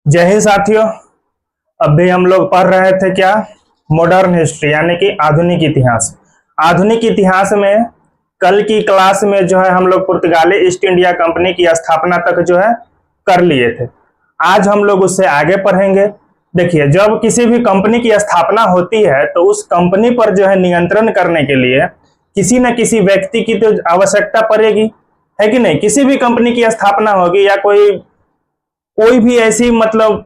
जय हिंद साथियों। अभी हम लोग पढ़ रहे थे क्या, मॉडर्न हिस्ट्री यानी कि आधुनिक इतिहास। आधुनिक इतिहास में कल की क्लास में जो है हम लोग पुर्तगाली ईस्ट इंडिया कंपनी की स्थापना तक जो है कर लिए थे। आज हम लोग उससे आगे पढ़ेंगे। देखिए, जब किसी भी कंपनी की स्थापना होती है तो उस कंपनी पर जो है नियंत्रण करने के लिए किसी न किसी व्यक्ति की तो आवश्यकता पड़ेगी, है कि नहीं। किसी भी कंपनी की स्थापना होगी या कोई कोई भी ऐसी मतलब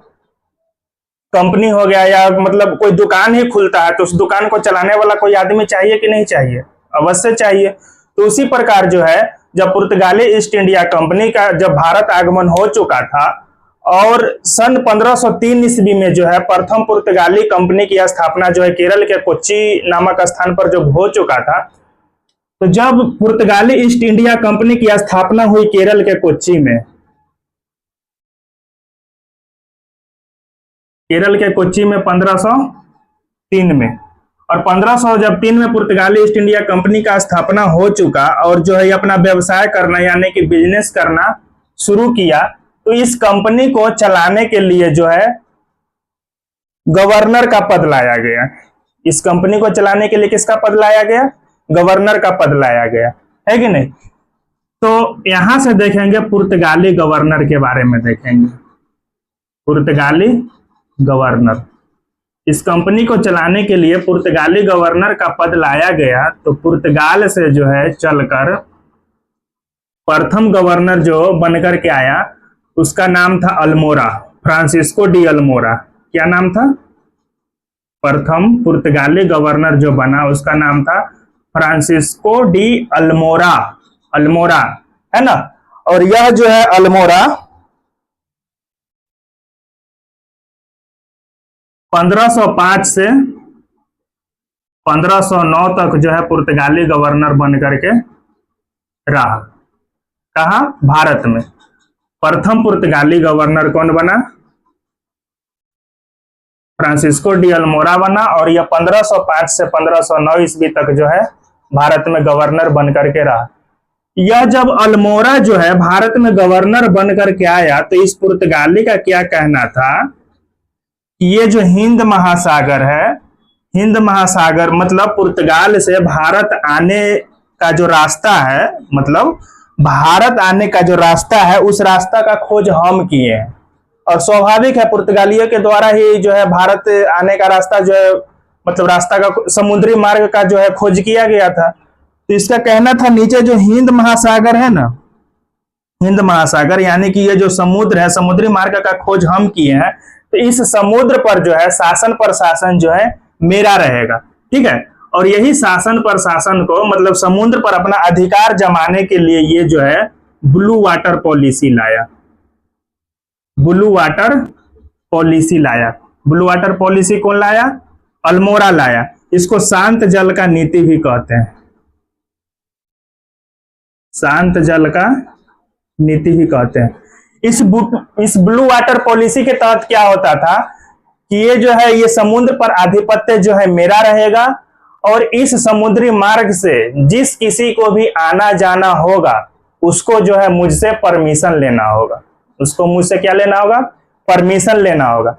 कंपनी हो गया या मतलब कोई दुकान ही खुलता है तो उस दुकान को चलाने वाला कोई आदमी चाहिए कि नहीं चाहिए, अवश्य चाहिए। तो उसी प्रकार जो है जब पुर्तगाली ईस्ट इंडिया कंपनी का जब भारत आगमन हो चुका था और सन 1503 ईस्वी में जो है प्रथम पुर्तगाली कंपनी की स्थापना जो है केरल के कोच्चि नामक स्थान पर जो हो चुका था, तो जब पुर्तगाली ईस्ट इंडिया कंपनी की स्थापना हुई केरल के कोच्चि में, केरल के कोच्चि में 1503 में, और 1503 में पुर्तगाली ईस्ट इंडिया कंपनी का स्थापना हो चुका और जो है अपना व्यवसाय करना यानी कि बिजनेस करना शुरू किया, तो इस कंपनी को चलाने के लिए जो है गवर्नर का पद लाया गया। इस कंपनी को चलाने के लिए किसका पद लाया गया? गवर्नर का पद लाया गया, है कि नहीं। तो यहां से देखेंगे पुर्तगाली गवर्नर के बारे में देखेंगे। पुर्तगाली गवर्नर, इस कंपनी को चलाने के लिए पुर्तगाली गवर्नर का पद लाया गया। तो पुर्तगाल से जो है चलकर प्रथम गवर्नर जो बनकर के आया उसका नाम था अल्मोरा, फ्रांसिस्को डी अल्मोरा। क्या नाम था? प्रथम पुर्तगाली गवर्नर जो बना उसका नाम था फ्रांसिस्को डी अल्मोरा। अल्मोरा, है ना। और यह जो है अल्मोरा 1505 से 1509 तक जो है पुर्तगाली गवर्नर बन करके रहा। कहा? भारत में। प्रथम पुर्तगाली गवर्नर कौन बना? फ्रांसिस्को डी अल्मोरा बना, और यह 1505 से 1509 ईस्वी तक जो है भारत में गवर्नर बन करके रहा। यह जब अल्मोरा जो है भारत में गवर्नर बन करके आया तो इस पुर्तगाली का क्या कहना था, ये जो हिंद महासागर है, हिंद महासागर मतलब पुर्तगाल से भारत आने का जो रास्ता है, मतलब भारत आने का जो रास्ता है उस रास्ता का खोज हम किए हैं। और स्वाभाविक है पुर्तगालियों के द्वारा ही जो है भारत आने का रास्ता जो है मतलब रास्ता का समुद्री मार्ग का जो है खोज किया गया था। तो इसका कहना था नीचे जो हिंद महासागर है ना, हिंद महासागर यानी कि ये जो समुद्र है, समुद्री मार्ग का खोज हम किए हैं, तो इस समुद्र पर जो है शासन प्रशासन जो है मेरा रहेगा, ठीक है। और यही शासन प्रशासन को मतलब समुद्र पर अपना अधिकार जमाने के लिए ये जो है ब्लू वाटर पॉलिसी लाया। ब्लू वाटर पॉलिसी लाया। ब्लू वाटर पॉलिसी कौन लाया? अल्मोरा लाया। इसको शांत जल का नीति भी कहते हैं। शांत जल का नीति भी कहते हैं। इस ब्लू वाटर पॉलिसी के तहत क्या होता था कि ये जो है ये समुद्र पर आधिपत्य जो है मेरा रहेगा, और इस समुद्री मार्ग से जिस किसी को भी आना जाना होगा उसको जो है मुझसे परमिशन लेना होगा। उसको मुझसे क्या लेना होगा? परमिशन लेना होगा।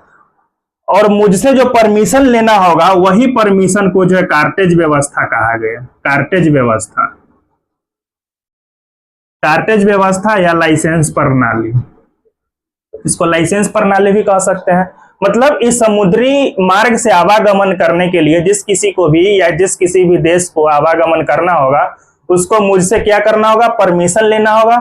और मुझसे जो परमिशन लेना होगा वही परमिशन को जो है कार्टेज व्यवस्था कहा गया। कार्टेज व्यवस्था, कार्टेज व्यवस्था या लाइसेंस प्रणाली, इसको लाइसेंस प्रणाली भी कह सकते हैं। मतलब इस समुद्री मार्ग से आवागमन करने के लिए जिस किसी को भी या जिस किसी भी देश को आवागमन करना होगा उसको मुझसे क्या करना होगा? परमिशन लेना होगा।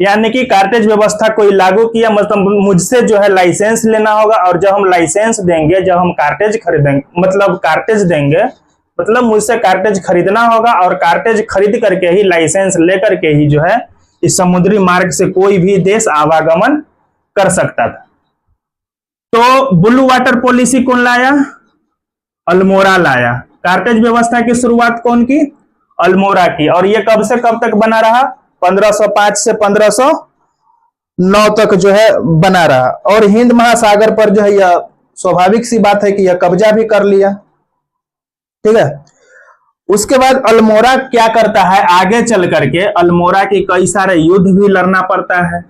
यानी कि कार्टेज व्यवस्था कोई लागू किया मतलब मुझसे जो है लाइसेंस लेना होगा, और जब हम लाइसेंस देंगे, जब हम कार्टेज खरीदेंगे मतलब कार्टेज देंगे मतलब मुझसे कार्टेज खरीदना होगा, और कार्टेज खरीद करके ही लाइसेंस लेकर के ही जो है इस समुद्री मार्ग से कोई भी देश आवागमन कर सकता था। तो ब्लू वाटर पॉलिसी कौन लाया? अल्मोरा लाया। कार्टेज व्यवस्था की शुरुआत कौन की? अल्मोरा की। और ये कब से कब तक बना रहा? 1505 से 1509 तक जो है बना रहा। और हिंद महासागर पर जो है यह स्वाभाविक सी बात है कि यह कब्जा भी कर लिया, ठीक है। उसके बाद अल्मोरा क्या करता है, आगे चल करके अल्मोरा की कई सारे युद्ध भी लड़ना पड़ता है।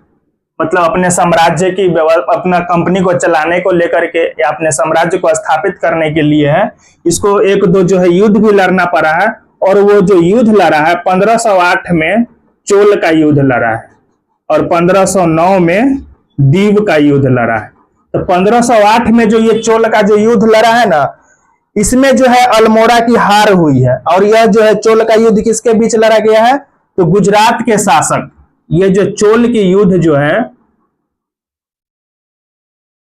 मतलब अपने साम्राज्य की अपना कंपनी को चलाने को लेकर के या अपने साम्राज्य को स्थापित करने के लिए है। इसको एक दो जो है युद्ध भी लड़ना पड़ा है, और वो जो युद्ध लड़ा है 1508 में चोल का युद्ध लड़ा है, और 1509 में दीव का युद्ध लड़ा है। तो 1508 में जो ये चोल का जो युद्ध लड़ा है ना, इसमें जो है अल्मोड़ा की हार हुई है। और यह जो है चोल का युद्ध किसके बीच लड़ा गया है, तो गुजरात के शासक, ये जो चोल की युद्ध जो है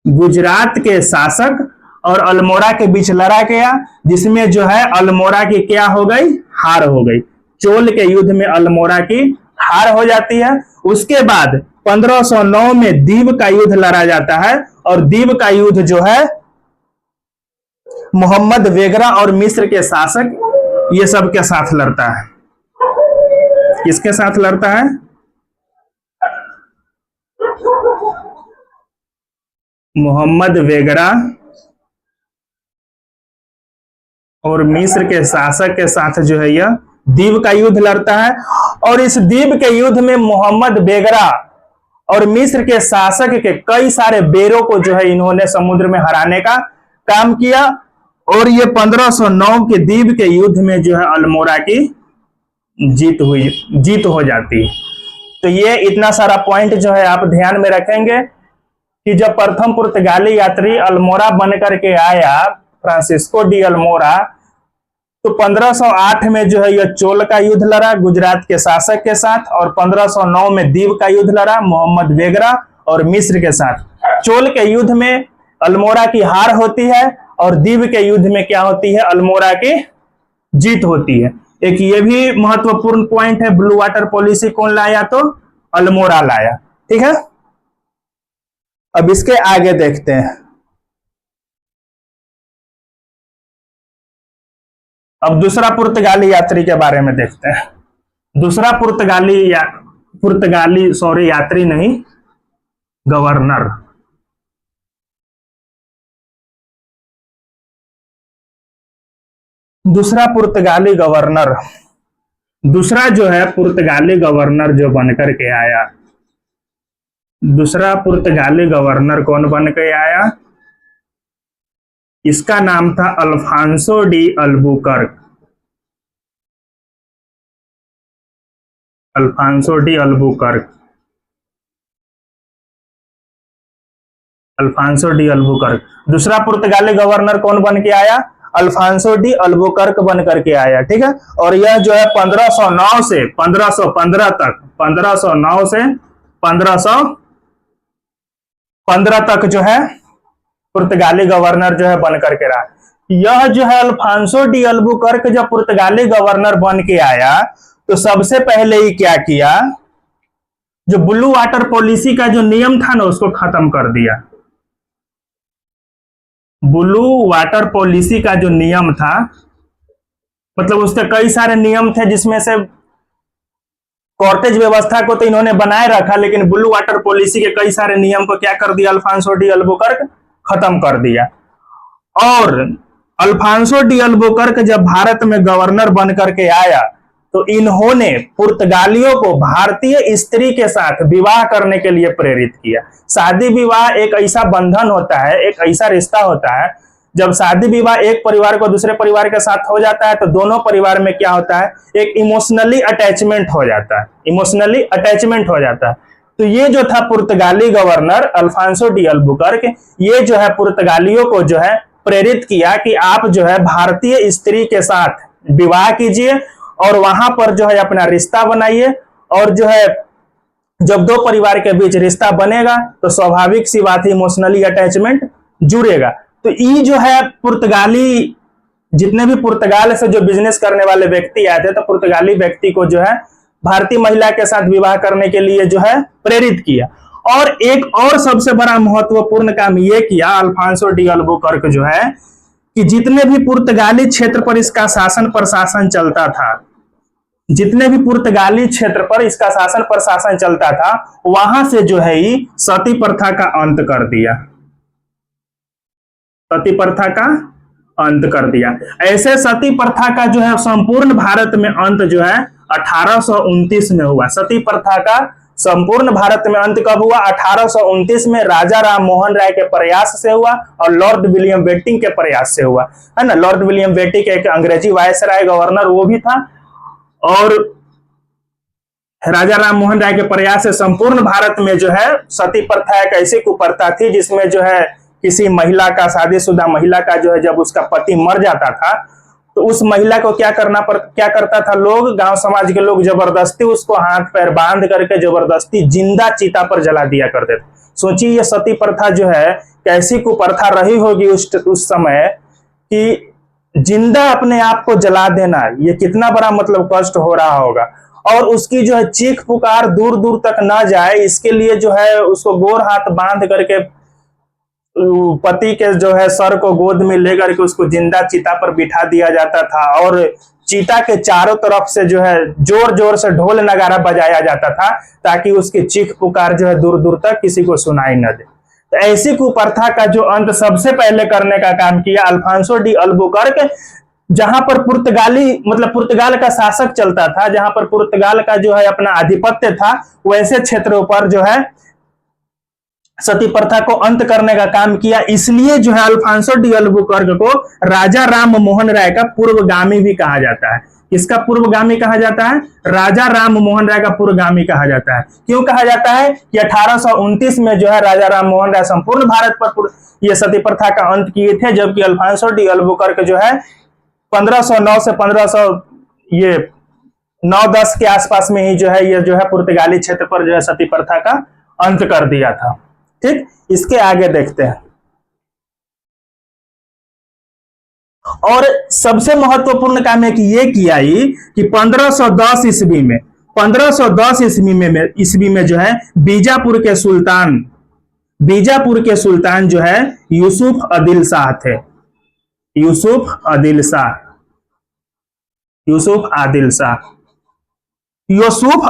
गुजरात के शासक और अल्मोड़ा के बीच लड़ा गया, जिसमें जो है अल्मोड़ा की क्या हो गई, हार हो गई। चोल के युद्ध में अल्मोड़ा की हार हो जाती है। उसके बाद 1509 में दीव का युद्ध लड़ा जाता है, और दीव का युद्ध जो है मोहम्मद बेगरा और मिस्र के शासक ये सब के साथ लड़ता है। किसके साथ लड़ता है, मोहम्मद बेगरा और मिस्र के शासक के साथ जो है यह दीव का युद्ध लड़ता है। और इस दीव के युद्ध में मोहम्मद बेगरा और मिस्र के शासक के कई सारे बेरों को जो है इन्होंने समुद्र में हराने का काम किया। और ये 1509 के दीव के युद्ध में जो है अल्मोड़ा की जीत हो जाती है। तो ये इतना सारा पॉइंट जो है आप ध्यान में रखेंगे कि जब प्रथम पुर्तगाली यात्री अल्मोड़ा बनकर के आया, फ्रांसिस्को डी अल्मोड़ा, तो 1508 में जो है यह चोल का युद्ध लड़ा गुजरात के शासक के साथ, और 1509 में दीव का युद्ध लड़ा मोहम्मद बेगरा और मिस्र के साथ। चोल के युद्ध में अल्मोड़ा की हार होती है, और दीव के युद्ध में क्या होती है, अल्मोड़ा की जीत होती है। एक ये भी महत्वपूर्ण पॉइंट है, ब्लू वाटर पॉलिसी कौन लाया, तो अल्मोड़ा लाया। ठीक है, अब इसके आगे देखते हैं। अब दूसरा पुर्तगाली यात्री के बारे में देखते हैं। दूसरा पुर्तगाली यात्री नहीं, गवर्नर। दूसरा पुर्तगाली गवर्नर, दूसरा जो है पुर्तगाली गवर्नर जो बनकर के आया, दूसरा पुर्तगाली गवर्नर कौन बन के आया, इसका नाम था Afonso de Albuquerque. Afonso de Albuquerque, Afonso de Albuquerque. दूसरा पुर्तगाली गवर्नर कौन बन के आया, अल्फांसो डी अल्बुकर्क बन करके आया। ठीक है, और यह जो है 1509 से 1515 तक, 1509 से 1515 तक जो है पुर्तगाली गवर्नर जो है बन करके रहा। यह जो है अल्फांसो डी अल्बुकर्क जब पुर्तगाली गवर्नर बन के आया, तो सबसे पहले ही क्या किया, जो ब्लू वाटर पॉलिसी का जो नियम था ना, उसको खत्म कर दिया। ब्लू वाटर पॉलिसी का जो नियम था, मतलब उसके कई सारे नियम थे, जिसमें से कॉर्टेज व्यवस्था को तो इन्होंने बनाए रखा, लेकिन ब्लू वाटर पॉलिसी के कई सारे नियम को क्या कर दिया, अल्फांसो डी अल्बुकर्क खत्म कर दिया। और अल्फांसो डी अल्बुकर्क जब भारत में गवर्नर बन करके आया, तो इन्होंने पुर्तगालियों को भारतीय स्त्री के साथ विवाह करने के लिए प्रेरित किया। शादी विवाह एक ऐसा बंधन होता है, एक ऐसा रिश्ता होता है, जब शादी विवाह एक परिवार को दूसरे परिवार के साथ हो जाता है, तो दोनों परिवार में क्या होता है, एक इमोशनली अटैचमेंट हो जाता है, इमोशनली अटैचमेंट हो जाता है। तो ये जो था पुर्तगाली गवर्नर अल्फांसो डी अल्बुकर्क, ये जो है पुर्तगालियों को जो है प्रेरित किया कि आप जो है भारतीय स्त्री के साथ विवाह कीजिए, और वहां पर जो है अपना रिश्ता बनाइए। और जो है जब दो परिवार के बीच रिश्ता बनेगा, तो स्वाभाविक सी बात है, इमोशनली अटैचमेंट जुड़ेगा। तो ये जो है पुर्तगाली, जितने भी पुर्तगाल से जो बिजनेस करने वाले व्यक्ति आए थे, तो पुर्तगाली व्यक्ति को जो है भारतीय महिला के साथ विवाह करने के लिए जो है प्रेरित किया। और एक और सबसे बड़ा महत्वपूर्ण काम ये किया अल्फांसो डी अल्बुकर्क जो है, कि जितने भी पुर्तगाली क्षेत्र पर इसका शासन प्रशासन चलता था, जितने भी पुर्तगाली क्षेत्र पर इसका शासन प्रशासन चलता था, वहां से जो है ही सती प्रथा का अंत कर दिया, सती प्रथा का अंत कर दिया। ऐसे सती प्रथा का जो है संपूर्ण भारत में अंत जो है 1829 में हुआ। सती प्रथा का संपूर्ण भारत में अंत कब हुआ? 1829 में राजा राम मोहन राय के प्रयास से हुआ और लॉर्ड विलियम बेंटिंक के प्रयास से हुआ, है ना। लॉर्ड विलियम बेंटिंक एक अंग्रेजी वायसराय गवर्नर वो भी था, और राजा राम मोहन राय के प्रयास से संपूर्ण भारत में जो है सती प्रथा एक ऐसी कुप्रथा थी जिसमें जो है किसी महिला का, शादीशुदा महिला का जो है जब उसका पति मर जाता था तो उस महिला को क्या करता था लोग, गांव समाज के लोग जबरदस्ती उसको हाथ पैर बांध करके जबरदस्ती जिंदा चिता पर जला दिया करते थे। सोचिए ये सती प्रथा जो है कैसी कुप्रथा रही होगी उस समय कि जिंदा अपने आप को जला देना, ये कितना बड़ा मतलब कष्ट हो रहा होगा। और उसकी जो है चीख पुकार दूर दूर तक ना जाए इसके लिए जो है उसको गोर हाथ बांध करके पति के जो है सर को गोद में लेकर के उसको जिंदा चिता पर बिठा दिया जाता था, और चिता के चारों तरफ से जो है जोर जोर से ढोल नगारा बजाया जाता था ताकि उसकी चीख पुकार जो है दूर दूर तक किसी को सुनाई न दे। तो ऐसी कुप्रथा का जो अंत सबसे पहले करने का काम किया अल्फांसो डी अल्बुकर्क, जहां पर पुर्तगाली मतलब पुर्तगाल का शासक चलता था, जहां पर पुर्तगाल का जो है अपना आधिपत्य था, वैसे क्षेत्रों पर जो है सती प्रथा को अंत करने का काम किया। इसलिए जो है अल्फांसो डी अल्बुकर्क को राजा राम मोहन राय का पूर्वगामी भी कहा जाता है। किसका पूर्वगामी कहा जाता है? राजा राम मोहन राय का पूर्वगामी कहा जाता है। क्यों कहा जाता है कि 1829 में जो है राजा राम मोहन राय संपूर्ण भारत पर यह सती प्रथा का अंत किए थे, जबकि अल्फांसो डी अल्बुकर्क जो है 1509 से 1509-10 के आसपास में ही जो है ये जो है पुर्तगाली क्षेत्र पर जो है सती प्रथा का अंत कर दिया था। ठीक, इसके आगे देखते हैं। और सबसे महत्वपूर्ण काम है कि ये किया ही कि 1510 ईस्वी में जो है बीजापुर के सुल्तान जो है यूसुफ आदिल शाह थे। यूसुफ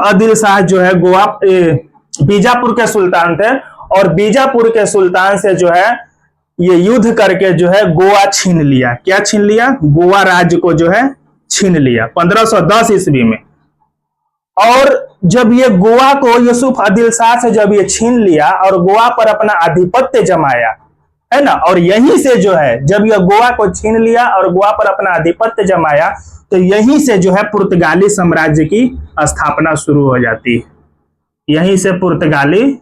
आदिल शाह जो है बीजापुर के सुल्तान थे, और बीजापुर के सुल्तान से जो है ये युद्ध करके जो है गोवा छीन लिया। क्या छीन लिया? गोवा राज्य को जो है छीन लिया 1510 ईस्वी में। और जब ये गोवा को यूसुफ आदिल शाह से जब ये छीन लिया और गोवा पर अपना आधिपत्य जमाया, है ना, और यहीं से जो है जब ये गोवा को छीन लिया और गोवा पर अपना आधिपत्य जमाया तो यहीं से जो है पुर्तगाली साम्राज्य की स्थापना शुरू हो जाती है। यहीं से पुर्तगाली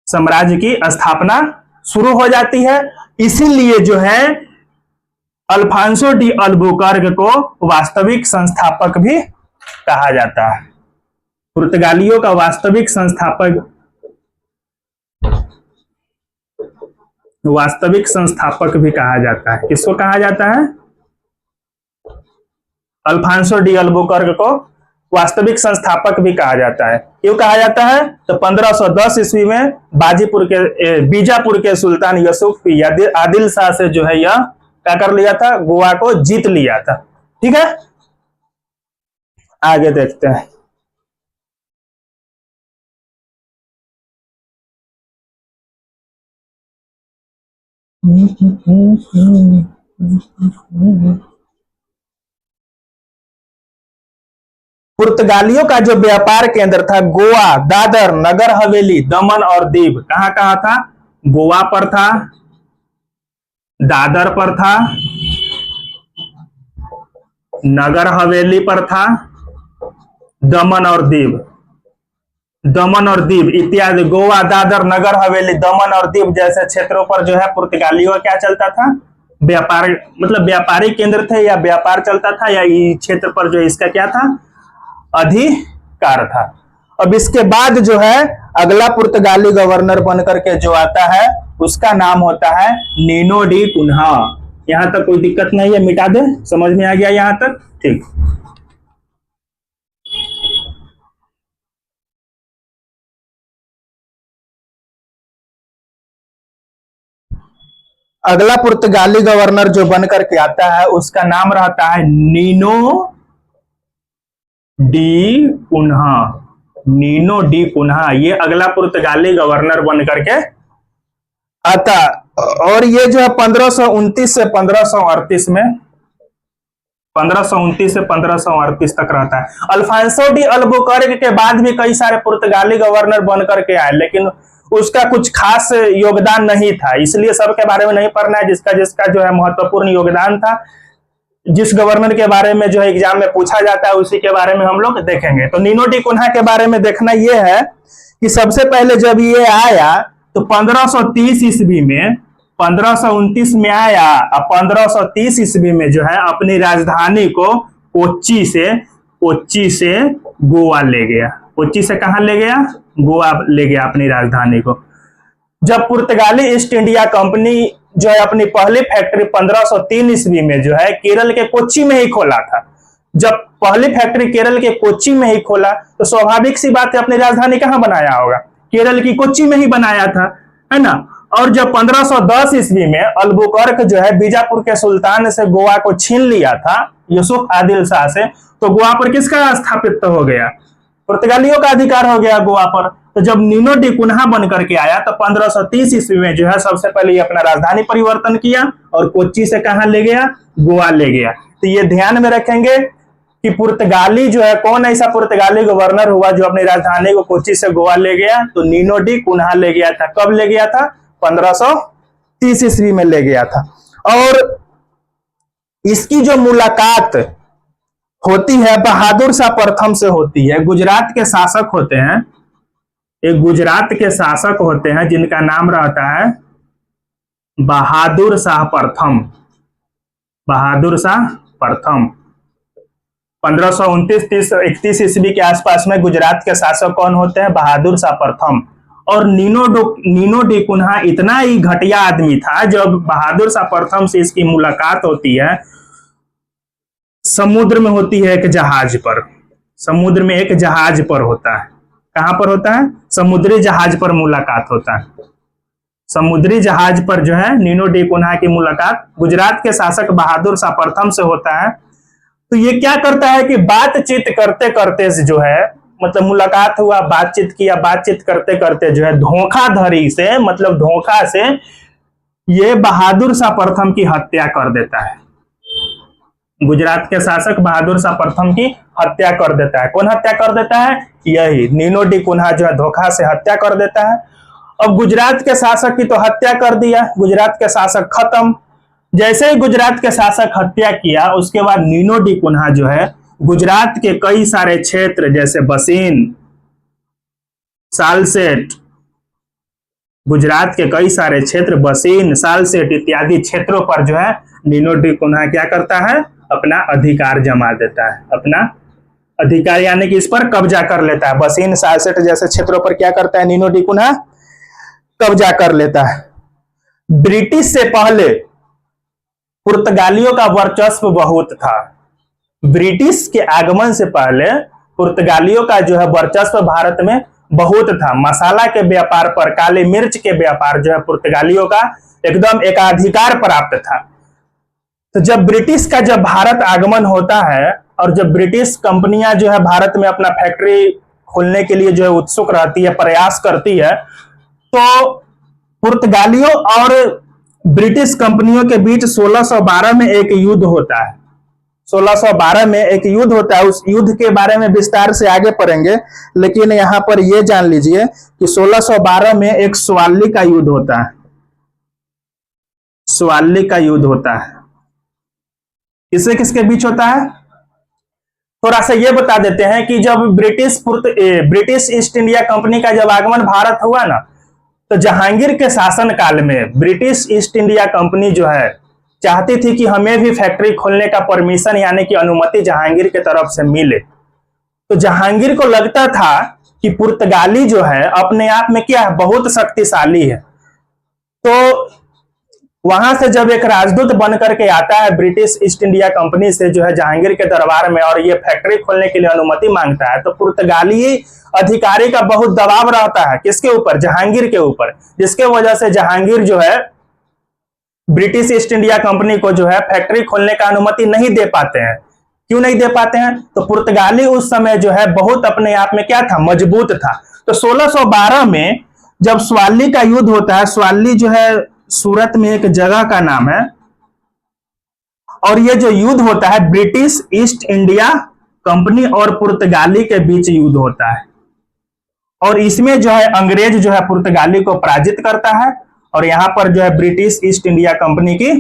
साम्राज्य की स्थापना शुरू हो जाती है। इसीलिए जो है अल्फांसो डी अल्बुकर्क को वास्तविक संस्थापक भी कहा जाता है। पुर्तगालियों का वास्तविक संस्थापक भी कहा जाता है। किसको कहा जाता है? अल्फांसो डी अल्बुकर्क को वास्तविक संस्थापक भी कहा जाता है। क्यों कहा जाता है? तो 1510 ईस्वी में बीजापुर के सुल्तान यूसुफ आदिल शाह से जो है यह क्या कर लिया था? गोवा को जीत लिया था। ठीक है, आगे देखते हैं। पुर्तगालियों का जो व्यापार केंद्र था गोवा, दादर, नगर हवेली, दमन और दीव, कहां कहां था? गोवा पर था, दादर पर था, नगर हवेली पर था, दमन और दीव इत्यादि। गोवा, दादर, नगर हवेली, दमन और दीव जैसे क्षेत्रों पर जो है पुर्तगालियों का क्या चलता था? व्यापार, मतलब व्यापारी केंद्र थे या व्यापार चलता था, या इस क्षेत्र पर जो इसका क्या था? अधिकार था। अब इसके बाद जो है अगला पुर्तगाली गवर्नर बनकर के जो आता है उसका नाम होता है नीनो डी कुन्हा। यहां तक कोई दिक्कत नहीं है, मिटा दे, समझ में आ गया यहां तक? ठीक। अगला पुर्तगाली गवर्नर जो बनकर के आता है उसका नाम रहता है Nuno de Cunha. Nuno de Cunha ये अगला पुर्तगाली गवर्नर बनकर के आता, और ये जो है 1529 से 1538 में 1529 से 1538 तक रहता है। अल्फांसो डी अल्बुकर्क के बाद भी कई सारे पुर्तगाली गवर्नर बन करके आए, लेकिन उसका कुछ खास योगदान नहीं था, इसलिए सबके बारे में नहीं पढ़ना है। जिसका जिसका जो है महत्वपूर्ण योगदान था, जिस गवर्नर के बारे में जो है एग्जाम में पूछा जाता है, उसी के बारे में हम लोग देखेंगे। तो नीनो डी कुन्हा के बारे में देखना यह है कि सबसे पहले जब ये आया तो 1530 ईस्वी में, 1529 में आया और 1530 ईस्वी में जो है अपनी राजधानी को कोच्चि से गोवा ले गया। कोच्चि से कहां ले गया? गोवा ले गया अपनी राजधानी को। जब पुर्तगाली ईस्ट इंडिया कंपनी जो है अपनी पहली फैक्ट्री 1503 ईस्वी में जो है केरल के कोच्चि में ही खोला था। जब पहली फैक्ट्री केरल के कोच्चि में ही खोला तो स्वाभाविक सी बात है अपनी राजधानी कहां बनाया होगा? केरल की कोच्चि में ही बनाया था, है ना। और जब 1510 ईस्वी में अल्बुकर्क जो है बीजापुर के सुल्तान से गोवा को छीन लिया था यूसुफ आदिल शाह से, तो गोवा पर किसका स्थापित हो गया? पुर्तगालियों का अधिकार हो गया गोवा पर। तो जब नीनो डी कुन्हा बन करके आया तो 1530 ईस्वी में जो है सबसे पहले अपना राजधानी परिवर्तन किया और कोच्चि से कहां ले गया? गोवा ले गया। तो ये ध्यान में रखेंगे कि पुर्तगाली जो है, कौन ऐसा पुर्तगाली गवर्नर हुआ जो अपनी राजधानी को कोच्चि से गोवा ले गया? तो नीनो डी कुन्हा ले गया था। कब ले गया था? 1530 ईस्वी में ले गया था। और इसकी जो मुलाकात होती है बहादुर शाह प्रथम से होती है। गुजरात के शासक होते हैं, एक गुजरात के शासक होते हैं जिनका नाम रहता है बहादुर शाह प्रथम। बहादुर शाह प्रथम 1529-31 ईस्वी के आसपास में गुजरात के शासक कौन होते हैं? बहादुर शाह प्रथम। और नीनो डी कुन्हा इतना ही घटिया आदमी था, जब बहादुर शाह प्रथम से इसकी मुलाकात होती है समुद्र में होती है, एक जहाज पर। समुद्र में एक जहाज पर होता है। कहां पर होता है? समुद्री जहाज पर मुलाकात होता है। समुद्री जहाज पर जो है नीनो डी कुन्हा की मुलाकात गुजरात के शासक बहादुर शाह प्रथम से होता है। तो ये क्या करता है कि बातचीत करते करते जो है, मतलब मुलाकात हुआ, बातचीत किया, बातचीत करते करते जो है धोखाधड़ी से, मतलब धोखा से ये बहादुर शाह प्रथम की हत्या कर देता है। गुजरात के शासक बहादुर शाह प्रथम की हत्या कर देता है। कौन हत्या कर देता है? यही नीनो डी कुन्हा जो है धोखा से हत्या कर देता है। अब गुजरात के शासक की तो हत्या कर दिया, गुजरात के शासक खत्म। जैसे ही गुजरात के शासक हत्या किया उसके बाद नीनो डी कुन्हा जो है गुजरात के कई सारे क्षेत्र जैसे बसीन, सालसेट, गुजरात के कई सारे क्षेत्र बसीन, सालसेट इत्यादि क्षेत्रों पर जो है नीनो डी कुन्हा क्या करता है? अपना अधिकार जमा देता है। अपना अधिकार यानी कि इस पर कब्जा कर लेता है। बसीन, सालसेट जैसे क्षेत्रों पर क्या करता है नीनो डी कुन्हा? कब्जा कर लेता है। ब्रिटिश से पहले पुर्तगालियों का वर्चस्व बहुत था। ब्रिटिश के आगमन से पहले पुर्तगालियों का जो है वर्चस्व भारत में बहुत था। मसाला के व्यापार पर, काली मिर्च के व्यापार जो है पुर्तगालियों का एकदम एकाधिकार प्राप्त था। तो जब ब्रिटिश का जब भारत आगमन होता है और जब ब्रिटिश कंपनियां जो है भारत में अपना फैक्ट्री खोलने के लिए जो है उत्सुक रहती है, प्रयास करती है, तो पुर्तगालियों और ब्रिटिश कंपनियों के बीच 1612 में एक युद्ध होता है। 1612 में एक युद्ध होता है। उस युद्ध के बारे में विस्तार से आगे पढ़ेंगे, लेकिन यहां पर यह जान लीजिए कि 1612 में एक स्वाली का युद्ध होता है। स्वाली का युद्ध होता है। किससे किसके बीच होता है? थोड़ा सा ये बता देते हैं कि जब ब्रिटिश ईस्ट इंडिया कंपनी का जब आगमन भारत हुआ ना, तो जहांगीर के शासन काल में ब्रिटिश ईस्ट इंडिया कंपनी जो है चाहती थी कि हमें भी फैक्ट्री खोलने का परमिशन यानी कि अनुमति जहांगीर के तरफ से मिले। तो जहांगीर को लगता था कि पुर्तगाली जो है अपने आप में क्या है? बहुत शक्तिशाली है। तो वहां से जब एक राजदूत बन करके आता है ब्रिटिश ईस्ट इंडिया कंपनी से जो है जहांगीर के दरबार में और ये फैक्ट्री खोलने के लिए अनुमति मांगता है, तो पुर्तगाली अधिकारी का बहुत दबाव रहता है। किसके ऊपर? जहांगीर के ऊपर। जिसके वजह से जहांगीर जो है ब्रिटिश ईस्ट इंडिया कंपनी को जो है फैक्ट्री खोलने का अनुमति नहीं दे पाते हैं। क्यों नहीं दे पाते हैं? तो पुर्तगाली उस समय जो है बहुत अपने आप में क्या था? मजबूत था। तो 1612 में जब स्वाली का युद्ध होता है, स्वाली जो है सूरत में एक जगह का नाम है, और ये जो युद्ध होता है ब्रिटिश ईस्ट इंडिया कंपनी और पुर्तगाली के बीच युद्ध होता है, और इसमें जो है अंग्रेज जो है पुर्तगाली को पराजित करता है, और यहाँ पर जो है ब्रिटिश ईस्ट इंडिया कंपनी की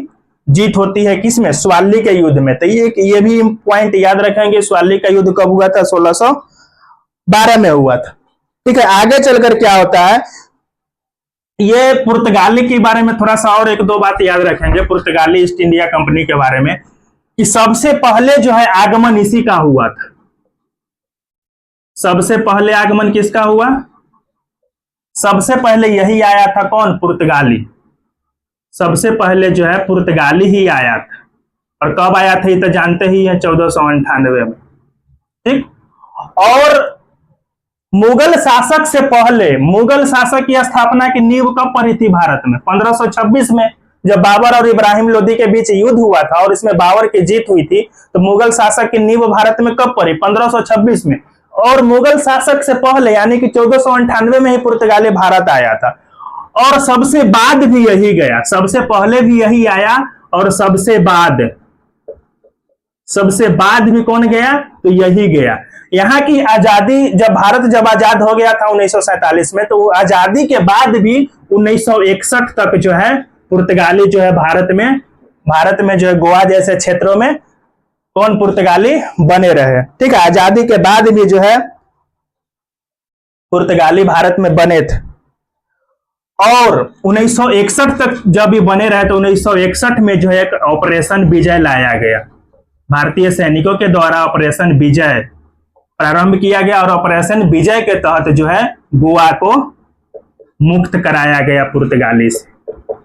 जीत होती है। किसमें? स्वाली के युद्ध में। तो ये भी पॉइंट याद रखेंगे, स्वाली का युद्ध कब हुआ था? 1612 में हुआ था। ठीक है, आगे चलकर क्या होता है, ये पुर्तगाली के बारे में थोड़ा सा और एक दो बात याद रखेंगे पुर्तगाली ईस्ट इंडिया कंपनी के बारे में, कि सबसे पहले जो है आगमन इसी का हुआ था। सबसे पहले आगमन किसका हुआ? सबसे पहले यही आया था। कौन? पुर्तगाली। सबसे पहले जो है पुर्तगाली ही आया था। और कब आया था ये तो जानते ही हैं, 1498 में। ठीक। और मुगल शासक से पहले, मुगल शासक की स्थापना की नींव कब पड़ी थी भारत में? 1526 में, जब बाबर और इब्राहिम लोदी के बीच युद्ध हुआ था और इसमें बाबर की जीत हुई थी। तो मुगल शासक की नींव भारत में कब पड़ी? 1526 में। और मुगल शासक से पहले यानी कि 1498 में ही पुर्तगाली भारत आया था, और सबसे बाद भी यही गया। सबसे पहले भी यही आया और सबसे बाद भी कौन गया? तो यही गया। यहाँ की आजादी, जब भारत जब आजाद हो गया था 1947 में, तो आजादी के बाद भी 1961 तक जो है पुर्तगाली जो है भारत में जो है गोवा जैसे क्षेत्रों में कौन? पुर्तगाली बने रहे। ठीक है, आजादी के बाद भी जो है पुर्तगाली भारत में बने थे, और 1961 तक जब भी बने रहे तो 1961 में जो है एक ऑपरेशन विजय लाया गया। भारतीय सैनिकों के द्वारा ऑपरेशन विजय प्रारंभ किया गया, और ऑपरेशन विजय के तहत जो है गोवा को मुक्त कराया गया पुर्तगाली से।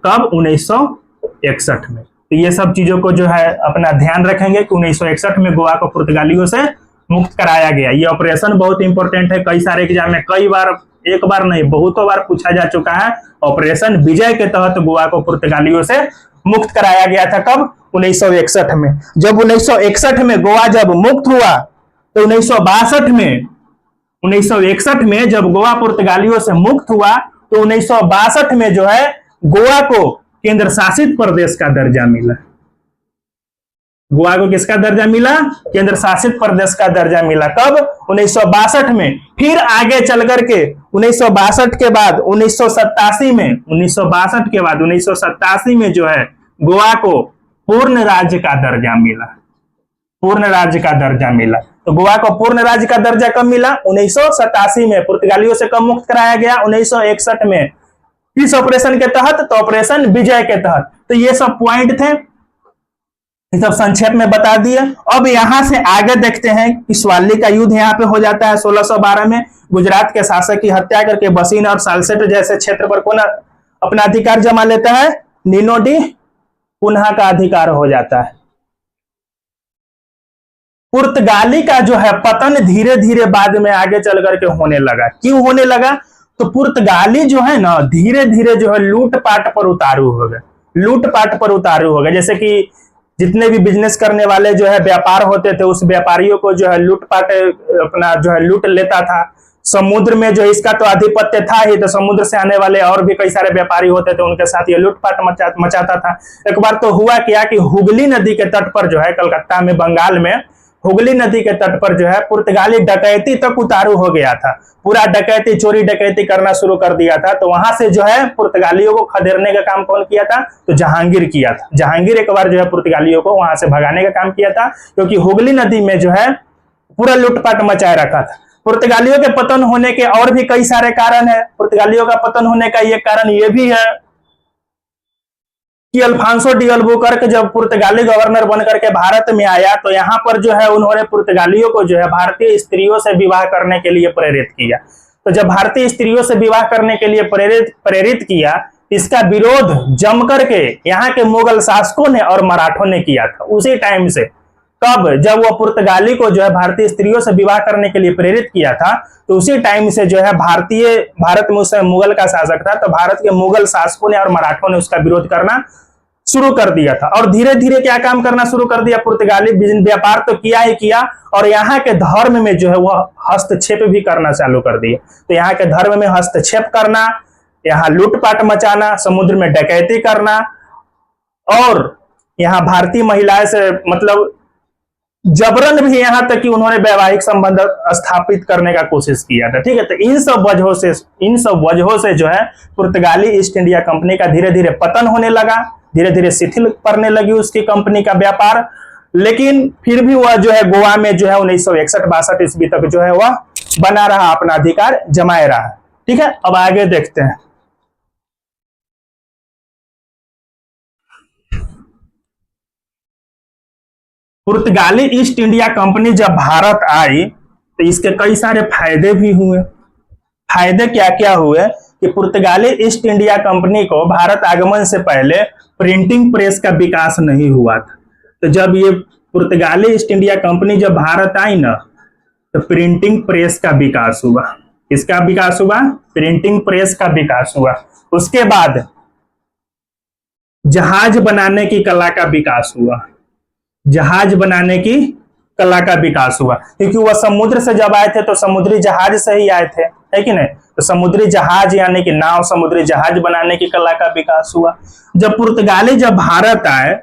कब? 1961 में। तो ये सब चीजों को जो है अपना ध्यान रखेंगे कि 1961 में गोवा को पुर्तगालियों से मुक्त कराया गया। ये ऑपरेशन बहुत इंपॉर्टेंट है, कई सारे एग्जाम में कई बार, एक बार नहीं बहुतों बार पूछा जा चुका है। ऑपरेशन विजय के तहत गोवा को पुर्तगालियों से मुक्त कराया गया था। कब? 1961 में। जब 1961 में गोवा जब मुक्त हुआ तो 1961 में जब गोवा पुर्तगालियों से मुक्त हुआ तो 1962 में जो है गोवा को केंद्र शासित प्रदेश का दर्जा मिला। गोवा को किसका दर्जा मिला? केंद्र शासित प्रदेश का दर्जा मिला। कब? 1962 में। फिर आगे चल करके 1962 के बाद 1987 में, 1962 के बाद 1987 में जो है गोवा को पूर्ण राज्य का दर्जा मिला। पूर्ण राज्य का दर्जा मिला। तो गोवा को पूर्ण राज्य का दर्जा कब मिला? 1987 में। पुर्तगालियों से कब मुक्त कराया गया? 1961 में। किस ऑपरेशन के तहत? तो ऑपरेशन विजय के तहत। तो ये सब पॉइंट थे, ये सब संक्षेप में बता दिए। अब यहां से आगे देखते हैं कि स्वाली का युद्ध यहाँ पे हो जाता है 1612 में। गुजरात के शासक की हत्या करके बसीन और सालसेट जैसे क्षेत्र पर कौन अपना अधिकार जमा लेता है? नीनो डी कुन्हा का अधिकार हो जाता है। पुर्तगाली का जो है पतन धीरे धीरे बाद में आगे चल करके होने लगा। क्यों होने लगा? तो पुर्तगाली जो है ना धीरे धीरे जो है लूटपाट पर उतारू हो गए। लूटपाट पर उतारू हो गए। जैसे कि जितने भी बिजनेस करने वाले जो है व्यापार होते थे, उस व्यापारियों को जो है लूटपाट अपना जो है लूट लेता था। समुद्र में जो इसका तो आधिपत्य था ही, तो समुद्र से आने वाले और भी कई सारे व्यापारी होते थे, उनके साथ ये लूटपाट मचाता था। एक बार तो हुआ क्या कि हुगली नदी के तट पर जो है कलकत्ता में, बंगाल में हुगली नदी के तट पर जो है पुर्तगाली डकैती तक उतारू हो गया था। पूरा डकैती, चोरी डकैती करना शुरू कर दिया था। तो वहां से जो है पुर्तगालियों को खदेड़ने का काम कौन किया था? तो जहांगीर किया था। जहांगीर एक बार जो है पुर्तगालियों को वहां से भगाने का काम किया था, क्योंकि हुगली नदी में जो है पूरा लूटपाट मचाए रखा था। पुर्तगालियों के पतन होने के और भी कई सारे कारण है। पुर्तगालियों का पतन होने का एक कारण ये भी है कि अल्फांसो डी अल्बुकर्क जब पुर्तगाली गवर्नर बनकर के भारत में आया, तो यहाँ पर जो है उन्होंने पुर्तगालियों को जो है भारतीय स्त्रियों से विवाह करने के लिए प्रेरित किया। तो जब भारतीय स्त्रियों से विवाह करने के लिए प्रेरित किया, इसका विरोध जम करके यहाँ के मुगल शासकों ने और मराठों ने किया था उसी टाइम से। कब? जब वो पुर्तगाली को जो है भारतीय स्त्रियों से विवाह करने के लिए प्रेरित किया था, तो उसी टाइम से जो है भारत में उस समय मुगल का शासक था, तो भारत के मुगल शासकों ने और मराठों ने उसका विरोध करना शुरू कर दिया था। और धीरे धीरे क्या काम करना शुरू कर दिया? पुर्तगाली व्यापार तो किया ही किया, और यहाँ के धर्म में जो है वह हस्तक्षेप भी करना चालू कर दिए। तो यहाँ के धर्म में हस्तक्षेप करना, यहाँ लूटपाट मचाना, समुद्र में डकैती करना, और यहाँ भारतीय महिलाएं से मतलब जबरन भी यहाँ तक कि उन्होंने वैवाहिक संबंध स्थापित करने का कोशिश किया था। ठीक है, तो इन सब वजहों से जो है पुर्तगाली ईस्ट इंडिया कंपनी का धीरे धीरे पतन होने लगा, धीरे धीरे शिथिल पड़ने लगी उसकी कंपनी का व्यापार। लेकिन फिर भी वह जो है गोवा में जो है 1961-62 ईस्वी तक जो है वह बना रहा, अपना अधिकार जमाए रहा। ठीक है, अब आगे देखते हैं। पुर्तगाली ईस्ट इंडिया कंपनी जब भारत आई तो इसके कई सारे फायदे भी हुए। फायदे क्या क्या हुए कि पुर्तगाली ईस्ट इंडिया कंपनी को भारत आगमन से पहले प्रिंटिंग प्रेस का विकास नहीं हुआ था। तो जब ये पुर्तगाली ईस्ट इंडिया कंपनी जब भारत आई ना, तो प्रिंटिंग प्रेस का विकास हुआ। किसका विकास हुआ? प्रिंटिंग प्रेस का विकास हुआ। उसके बाद जहाज बनाने की कला का विकास हुआ। जहाज बनाने की कला का विकास हुआ, क्योंकि वह समुद्र से जब आए थे तो समुद्री जहाज से ही आए थे, है कि नहीं? तो समुद्री जहाज यानी कि नाव, समुद्री जहाज बनाने की कला का विकास हुआ। जब पुर्तगाली जब भारत आए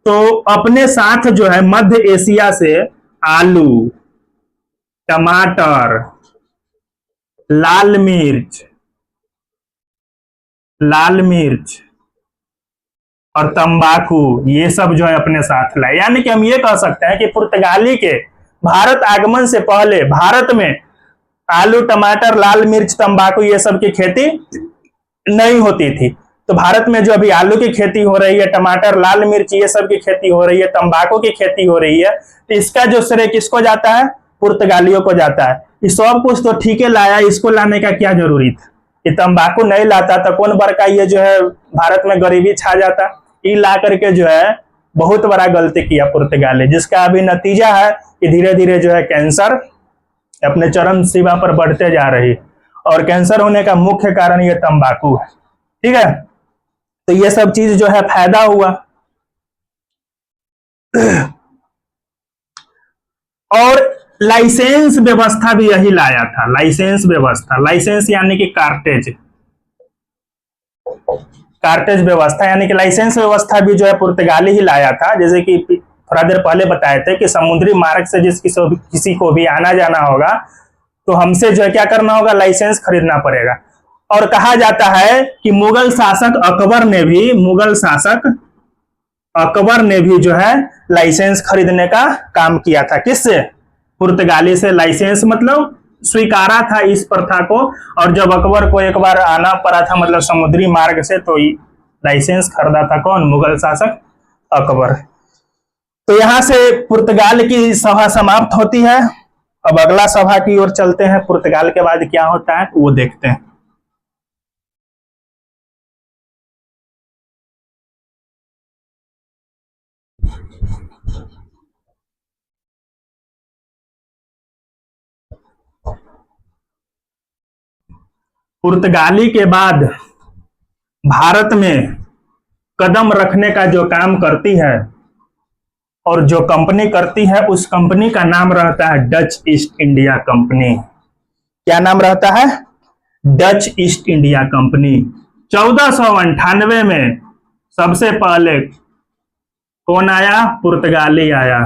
तो अपने साथ जो है मध्य एशिया से आलू, टमाटर, लाल मिर्च और तंबाकू, ये सब जो है अपने साथ लाए। यानी कि हम ये कह सकते हैं कि पुर्तगाली के भारत आगमन से पहले भारत में आलू, टमाटर, लाल मिर्च, तंबाकू ये सब की खेती नहीं होती थी। तो भारत में जो अभी आलू की खेती हो रही है, टमाटर, लाल मिर्च ये सब की खेती हो रही है, तंबाकू की खेती हो रही है, तो इसका जो श्रेय किसको जाता है? पुर्तगालियों को जाता है। ये सब कुछ तो ठीक है लाया, इसको लाने का क्या जरूरी था? ये तंबाकू नहीं लाता तो कौन बड़का ये जो है भारत में गरीबी छा जाता। ये ला करके जो है बहुत बड़ा गलती किया पुर्तगाली, जिसका अभी नतीजा है कि धीरे धीरे जो है कैंसर अपने चरम सीमा पर बढ़ते जा रही है, और कैंसर होने का मुख्य कारण ये तंबाकू है। ठीक है, तो ये सब चीज जो है फायदा हुआ। और लाइसेंस व्यवस्था भी यही लाया था। लाइसेंस व्यवस्था, लाइसेंस यानी कि कार्टेज व्यवस्था, यानी कि लाइसेंस व्यवस्था भी जो है पुर्तगाली ही लाया था। जैसे कि थोड़ा देर पहले बताए थे कि समुद्री मार्ग से किसी को भी आना जाना होगा तो हमसे जो है क्या करना होगा? लाइसेंस खरीदना पड़ेगा। और कहा जाता है कि मुगल शासक अकबर ने भी जो है लाइसेंस खरीदने का काम किया था। किससे? पुर्तगाली से। लाइसेंस मतलब स्वीकारा था इस प्रथा को, और जब अकबर को एक बार आना पड़ा था मतलब समुद्री मार्ग से, तो लाइसेंस खरीदा था कौन? मुगल शासक अकबर। तो यहां से पुर्तगाल की सभा समाप्त होती है। अब अगला सभा की ओर चलते हैं। पुर्तगाल के बाद क्या होता है वो देखते हैं। पुर्तगाली के बाद भारत में कदम रखने का जो काम करती है और जो कंपनी करती है, उस कंपनी का नाम रहता है डच ईस्ट इंडिया कंपनी। क्या नाम रहता है? Dutch East India company. 1498 में सबसे पहले कौन आया? पुर्तगाली आया।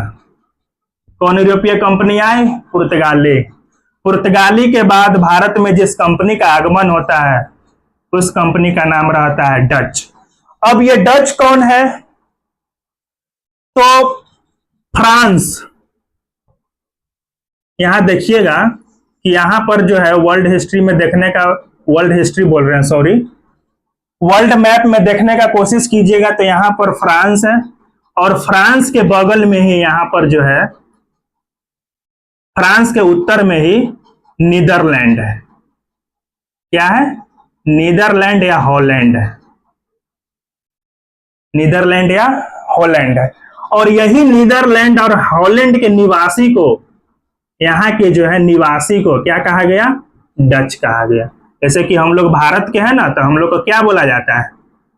कौन यूरोपीय कंपनी आई? पुर्तगाली। पुर्तगाली के बाद भारत में जिस कंपनी का आगमन होता है उस कंपनी का नाम रहता है डच। अब ये डच कौन है? तो फ्रांस। यहां देखिएगा कि यहां पर जो है वर्ल्ड हिस्ट्री में देखने का, वर्ल्ड हिस्ट्री बोल रहे हैं सॉरी, वर्ल्ड मैप में देखने का कोशिश कीजिएगा तो यहां पर फ्रांस है, और फ्रांस के बगल में ही यहां पर जो है, फ्रांस के उत्तर में ही नीदरलैंड है। क्या है? नीदरलैंड या हॉलैंड है। नीदरलैंड या हॉलैंड है। और यही नीदरलैंड और हॉलैंड के निवासी को, यहाँ के जो है निवासी को क्या कहा गया? डच कहा गया। जैसे कि हम लोग भारत के हैं ना, तो हम लोग को क्या बोला जाता है?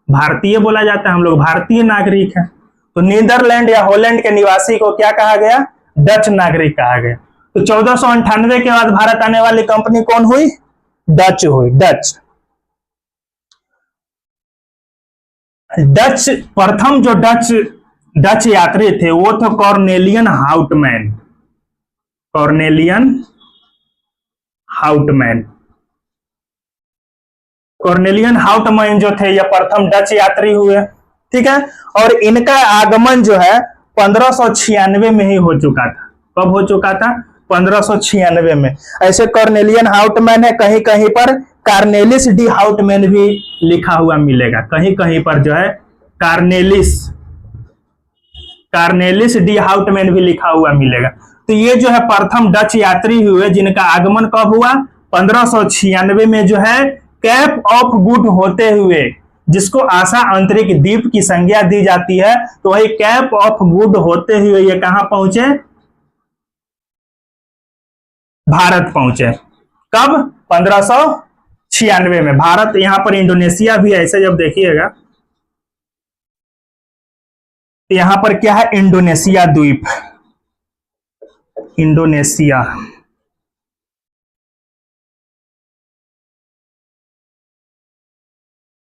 भारतीय बोला जाता है। हम लोग भारतीय नागरिक हैं। तो नीदरलैंड या हॉलैंड के निवासी को क्या कहा गया? डच नागरिक कहा गया। तो 1498 के बाद भारत आने वाली कंपनी कौन हुई? डच हुई। डच प्रथम जो डच डच यात्री थे वो थे कॉर्नेलियन हाउटमैन। कॉर्नेलियन हाउटमैन, कॉर्नेलियन हाउटमैन जो थे ये प्रथम डच यात्री हुए, ठीक है। और इनका आगमन जो है 1596 में ही हो चुका था। कब हो चुका था? 1596 में। ऐसे कॉर्नेलियन हाउटमैन है, कहीं कहीं पर कार्नेलिस डी हाउटमैन भी लिखा हुआ मिलेगा, कहीं कहीं पर जो है कार्नेलिस डी हाउटमैन भी लिखा हुआ मिलेगा। तो ये जो है प्रथम डच यात्री हुए जिनका आगमन कब हुआ? 1596 में जो है कैप ऑफ गुड होते हुए, जिसको आशा अंतरिक्ष द्वीप की संज्ञा दी जाती है, तो वही कैप ऑफ गुड होते हुए ये कहां पहुंचे? भारत पहुंचे। कब? 1596 में। भारत, यहां पर इंडोनेशिया भी ऐसे जब देखिएगा तो यहां पर क्या है? इंडोनेशिया द्वीप, इंडोनेशिया।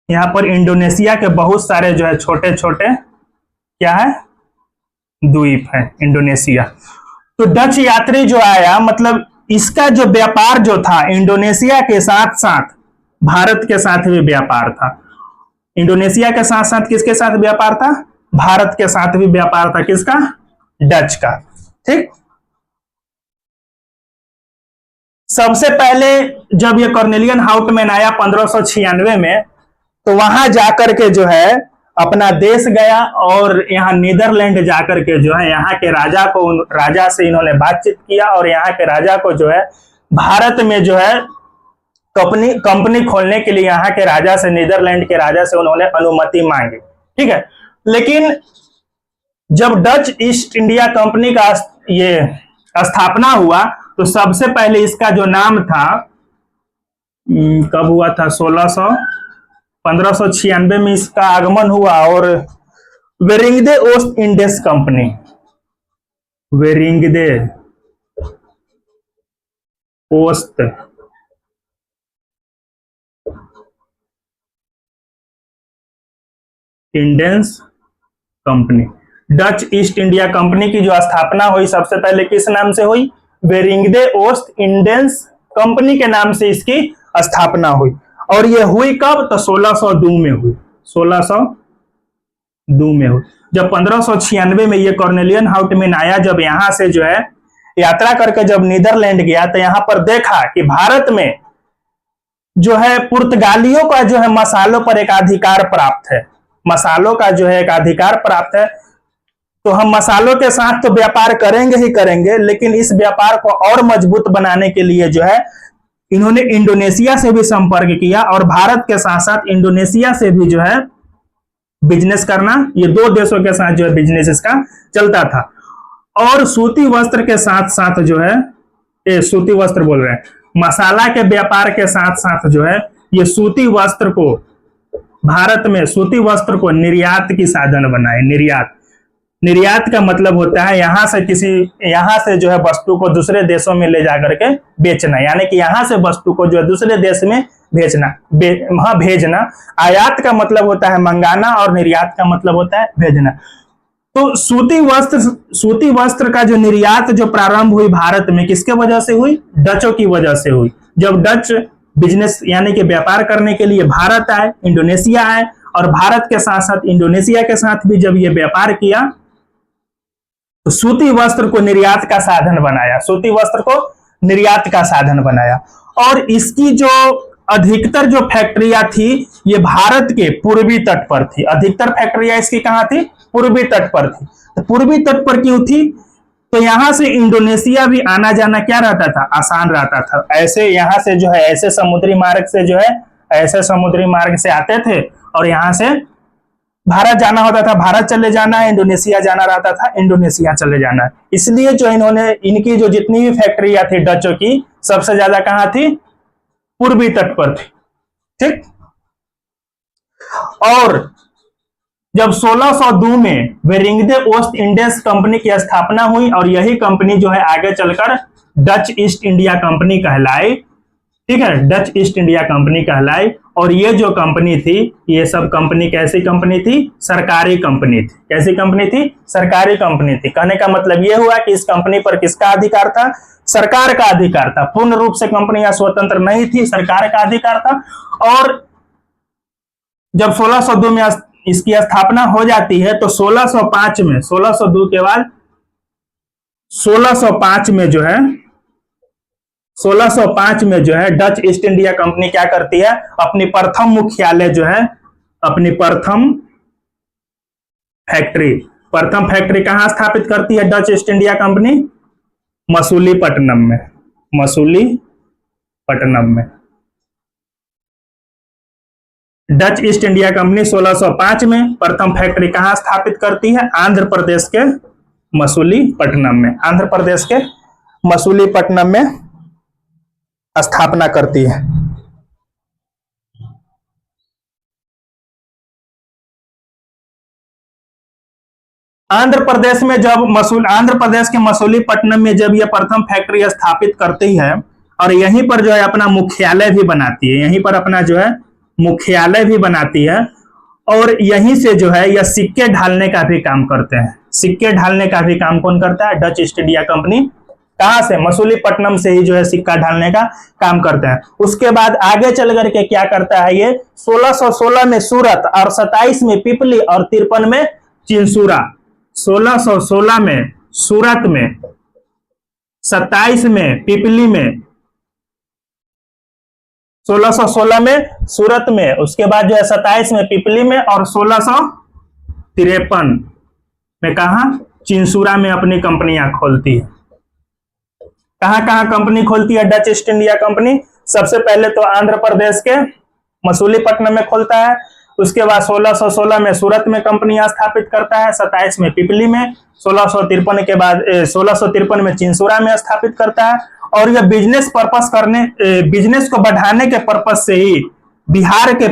यहां पर इंडोनेशिया के बहुत सारे जो है छोटे छोटे क्या है? द्वीप है इंडोनेशिया। तो डच यात्री जो आया, मतलब इसका जो व्यापार जो था इंडोनेशिया के साथ साथ भारत के साथ भी व्यापार था। इंडोनेशिया के साथ साथ किसके साथ व्यापार था? भारत के साथ भी व्यापार था। किसका? डच का, ठीक। सबसे पहले जब ये कॉर्नेलियन हाउटमैन आया 1596 में, तो वहां जाकर के जो है अपना देश गया और यहाँ नीदरलैंड जाकर के जो है यहाँ के राजा से इन्होंने बातचीत किया और यहाँ के राजा को जो है भारत में जो है कंपनी खोलने के लिए यहाँ के राजा से, नीदरलैंड के राजा से उन्होंने अनुमति मांगी, ठीक है। लेकिन जब डच ईस्ट इंडिया कंपनी का ये स्थापना हुआ तो सबसे पहले इसका जो नाम था, कब हुआ था? 1596 में इसका आगमन हुआ और वेरिंगदे ओस्ट इंडियस कंपनी, वेरिंगदे ओस्ट इंडियंस company, Dutch East India company की जो स्थापना हुई सबसे पहले किस नाम से हुई? वेरिंगदे ओस्ट इंडियंस कंपनी के नाम से इसकी स्थापना हुई। और ये हुई कब? तो 1602 में हुई, 1602 में हुई। जब 1596 में ये कॉर्नेलियन हाउटमैन आया, जब यहां से जो है यात्रा करके जब नीदरलैंड गया तो यहां पर देखा कि भारत में जो है पुर्तगालियों का जो है मसालों पर एक अधिकार प्राप्त है, मसालों का जो है एक अधिकार प्राप्त है। तो हम मसालों के साथ तो व्यापार करेंगे ही करेंगे, लेकिन इस व्यापार को और मजबूत बनाने के लिए जो है इन्होंने इंडोनेशिया से भी संपर्क किया और भारत के साथ साथ इंडोनेशिया से भी जो है बिजनेस करना, ये दो देशों के साथ जो है बिजनेस इसका चलता था। और सूती वस्त्र के साथ साथ जो है सूती वस्त्र बोल रहे हैं, मसाला के व्यापार के साथ साथ जो है ये सूती वस्त्र को, भारत में सूती वस्त्र को निर्यात की साधन बनाए। निर्यात का मतलब होता है यहां से जो है वस्तु को दूसरे देशों में ले जाकर के बेचना, यानी कि यहां से वस्तु को जो है दूसरे देश में भेजना। आयात का मतलब होता है मंगाना और निर्यात का मतलब होता है भेजना। तो सूती वस्त्र का जो निर्यात जो प्रारंभ हुई भारत में किसके वजह से हुई? डचों की वजह से हुई। जब डच बिजनेस यानी कि व्यापार करने के लिए भारत आए, इंडोनेशिया आए, और भारत के साथ साथ इंडोनेशिया के साथ भी जब ये व्यापार किया तो सूती वस्त्र को निर्यात का साधन बनाया, सूती वस्त्र को निर्यात का साधन बनाया। और इसकी जो अधिकतर जो फैक्ट्रियां थी ये भारत के पूर्वी तट पर थी। अधिकतर फैक्ट्रियां इसकी कहां थी? पूर्वी तट पर थी। तो पूर्वी तट पर क्यों थी? तो यहां से इंडोनेशिया भी आना जाना क्या रहता था? आसान रहता था। ऐसे यहां से जो है ऐसे समुद्री मार्ग से जो है ऐसे समुद्री मार्ग से आते थे और यहां से भारत जाना होता था, भारत चले जाना है, इंडोनेशिया जाना रहता था, इंडोनेशिया चले जाना है। इसलिए जो इनकी जो जितनी भी फैक्ट्रियां थी डचों की, सबसे ज्यादा कहां थी? पूर्वी तट पर थी, ठीक। और जब 1602 में वेरिंगदे ओस्ट इंडियंस कंपनी की स्थापना हुई और यही कंपनी जो है आगे चलकर डच ईस्ट इंडिया कंपनी कहलाई, ठीक है, डच ईस्ट इंडिया कंपनी कहलाई। और ये जो कंपनी थी, ये सब कंपनी कैसी कंपनी थी? सरकारी कंपनी थी। कैसी कंपनी थी? सरकारी कंपनी थी। कहने का मतलब ये हुआ कि इस कंपनी पर किसका अधिकार था? सरकार का अधिकार था। पूर्ण रूप से कंपनियां स्वतंत्र नहीं थी, सरकार का अधिकार था। और जब 1602 में इसकी स्थापना हो जाती है तो 1605 में, 1602 के बाद 1605 में जो है 1605 में जो है डच ईस्ट इंडिया कंपनी क्या करती है? अपनी प्रथम मुख्यालय जो है, अपनी प्रथम फैक्ट्री कहां स्थापित करती है Dutch East India company? Masulipatnam में। मसूलीपट्टनम में डच ईस्ट इंडिया कंपनी 1605 में प्रथम फैक्ट्री कहां स्थापित करती है? आंध्र प्रदेश के मसूलीपट्टनम में। आंध्र प्रदेश के मसूलीपट्टनम में स्थापना करती है। आंध्र प्रदेश के मसूलीपट्टनम में जब यह प्रथम फैक्ट्री स्थापित करती है और यहीं पर जो है अपना मुख्यालय भी बनाती है, यहीं पर अपना जो है मुख्यालय भी बनाती है, और यहीं से जो है यह सिक्के ढालने का भी काम करते हैं। सिक्के ढालने का भी काम कौन करता है? Dutch East India company. कहां से? मसूलीपट्टनम से ही जो है सिक्का ढालने का काम करते हैं। उसके बाद आगे चल करके क्या करता है ये? 1616 में सूरत और 27 में पिपली और 53 में चिंसूरा। 1616 में सूरत में, 27 में पिपली में, 1616 में सूरत में, उसके बाद जो है 27 में पिपली में और 1653 में कहा? चिंसूरा में अपनी कंपनियां खोलती है। कहां कहां कंपनी खोलती है डच ईस्ट इंडिया कंपनी? सबसे पहले तो आंध्र प्रदेश के मसूलीपट्टनम में खोलता है, उसके बाद 1616 में सूरत में कंपनियां स्थापित करता है, 27 में पिपली में, 1653 के बाद 1653 में चिंसूरा में स्थापित करता है। और यह बिजनेस को बढ़ाने के पर्पस से ही बिहार के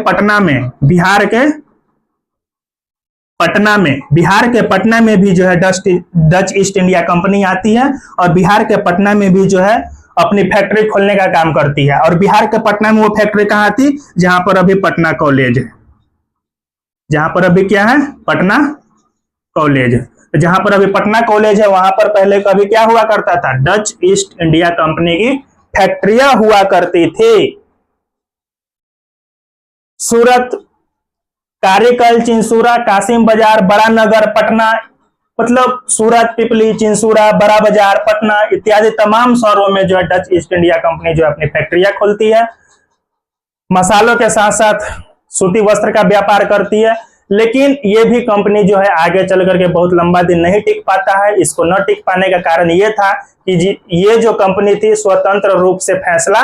पटना में भी जो है डच ईस्ट इंडिया कंपनी आती है और बिहार के पटना में भी जो है अपनी फैक्ट्री खोलने का काम करती है। और बिहार के पटना में वो फैक्ट्री कहां थी? जहां पर अभी पटना कॉलेज है। जहां पर अभी क्या है? पटना कॉलेज। जहां पर अभी पटना कॉलेज है वहां पर पहले कभी क्या हुआ करता था? डच ईस्ट इंडिया कंपनी की फैक्ट्रियां हुआ करती थी। सूरत, कारीकल, चिंसूरा, कासिम बाजार, बड़ा नगर, पटना, मतलब सूरत, पिपली, चिंसूरा, बड़ा बाजार, पटना इत्यादि तमाम शहरों में जो है डच ईस्ट इंडिया कंपनी जो है अपनी फैक्ट्रियां खोलती है। मसालों के साथ साथ सूती वस्त्र का व्यापार करती है। लेकिन ये भी कंपनी जो है आगे चल करके बहुत लंबा दिन नहीं टिक पाता है। इसको न टिक पाने का कारण ये था कि ये जो कंपनी थी स्वतंत्र रूप से फैसला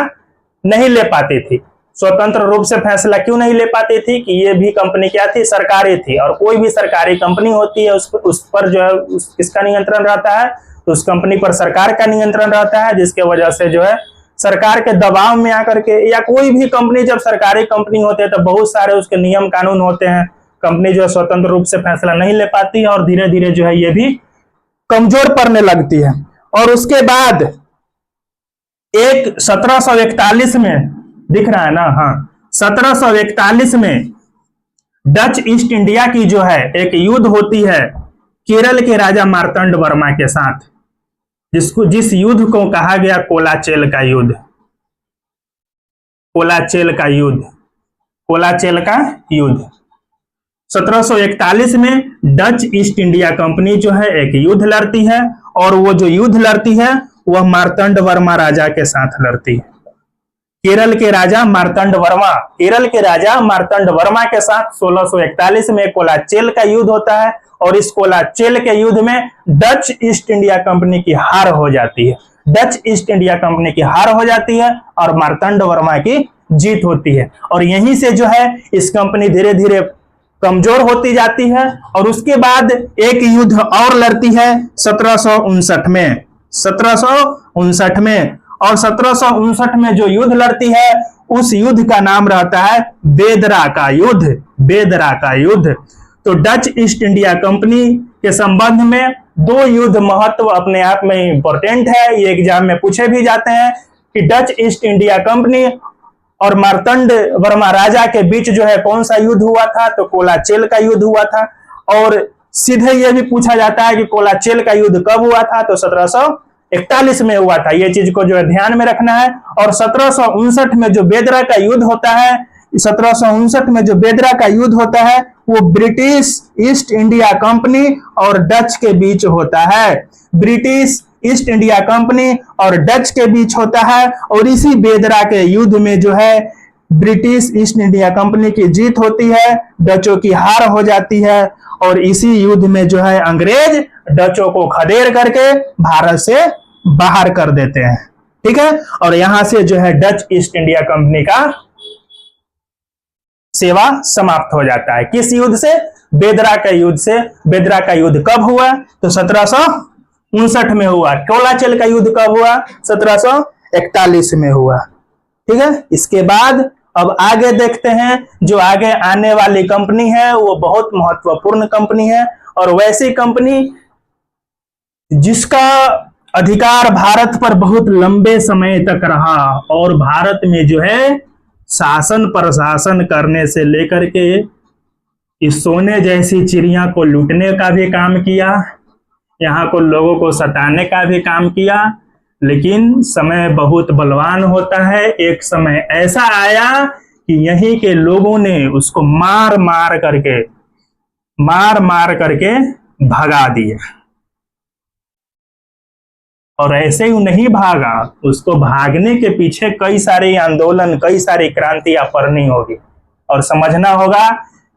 नहीं ले पाती थी। स्वतंत्र रूप से फैसला क्यों नहीं ले पाती थी? कि ये भी कंपनी क्या थी? सरकारी थी। और कोई भी सरकारी कंपनी होती है उस पर जो है किसका नियंत्रण रहता है? तो उस कंपनी पर सरकार का नियंत्रण रहता है, जिसके वजह से जो है सरकार के दबाव में आकर के, या कोई भी कंपनी जब सरकारी कंपनी होते हैं तो बहुत सारे उसके नियम कानून होते हैं। कंपनी जो है स्वतंत्र रूप से फैसला नहीं ले पाती है और धीरे धीरे जो है ये भी कमजोर पड़ने लगती है। और उसके बाद 1741 में दिख रहा है ना? हाँ, 1741 में डच ईस्ट इंडिया की जो है एक युद्ध होती है केरल के राजा मार्तंड वर्मा के साथ, जिस युद्ध को कहा गया कोलाचेल का युद्ध। कोलाचेल का युद्ध 1741 में डच ईस्ट इंडिया कंपनी जो है एक युद्ध लड़ती है, और वो जो युद्ध लड़ती है वह मार्तंड वर्मा राजा के साथ लड़ती है। केरल के राजा मार्तंड वर्मा के साथ 1641 में कोलाचेल का युद्ध होता है, और इस कोलाचेल के युद्ध में डच ईस्ट इंडिया कंपनी की हार हो जाती है। डच ईस्ट इंडिया कंपनी की हार हो जाती है और मार्तंड वर्मा की जीत होती है। और यहीं से जो है इस कंपनी धीरे धीरे कमजोर होती जाती है। और उसके बाद एक युद्ध और लड़ती है 1759 में। 1759 में, और 1759 में जो युद्ध लड़ती है उस युद्ध का नाम रहता है बेदरा का युद्ध। तो डच ईस्ट इंडिया कंपनी के संबंध में दो युद्ध महत्व अपने आप में इंपॉर्टेंट है, ये एग्जाम में पूछे भी जाते हैं कि डच ईस्ट इंडिया कंपनी और मार्तंड वर्मा राजा के बीच जो है कौन सा युद्ध हुआ था? तो कोलाचेल का युद्ध हुआ था। और सीधे ये भी पूछा जाता है कि कोलाचेल का युद्ध कब हुआ था? तो 1741 में हुआ था। ये चीज को जो है ध्यान में रखना है। और 1759 में जो बेदरा का युद्ध होता है, 1759 में जो बेदरा का युद्ध होता है वो ब्रिटिश ईस्ट इंडिया कंपनी और डच के बीच होता है। ब्रिटिश ईस्ट इंडिया कंपनी और डच के बीच होता है। और इसी बेदरा के युद्ध में जो है ब्रिटिश ईस्ट इंडिया कंपनी की जीत होती है, डचों की हार हो जाती है। और इसी युद्ध में जो है अंग्रेज डचों को खदेड़ करके भारत से बाहर कर देते हैं। ठीक है, और यहां से जो है डच ईस्ट इंडिया कंपनी का सेवा समाप्त हो जाता है। किस युद्ध से? बेदरा का युद्ध से। बेदरा का युद्ध कब हुआ? तो 1759 में हुआ। कोलाचेल का युद्ध कब हुआ? 1741 में हुआ। ठीक है, इसके बाद अब आगे देखते हैं। जो आगे आने वाली कंपनी है वो बहुत महत्वपूर्ण कंपनी है, और वैसी कंपनी जिसका अधिकार भारत पर बहुत लंबे समय तक रहा और भारत में जो है शासन प्रशासन करने से लेकर के इस सोने जैसी चिड़िया को लूटने का भी काम किया, यहाँ को लोगों को सताने का भी काम किया। लेकिन समय बहुत बलवान होता है। एक समय ऐसा आया कि यहीं के लोगों ने उसको मार मार करके भगा दिया। और ऐसे ही नहीं भागा, उसको भागने के पीछे कई सारे आंदोलन, कई सारी क्रांतियां पड़नी होगी। और समझना होगा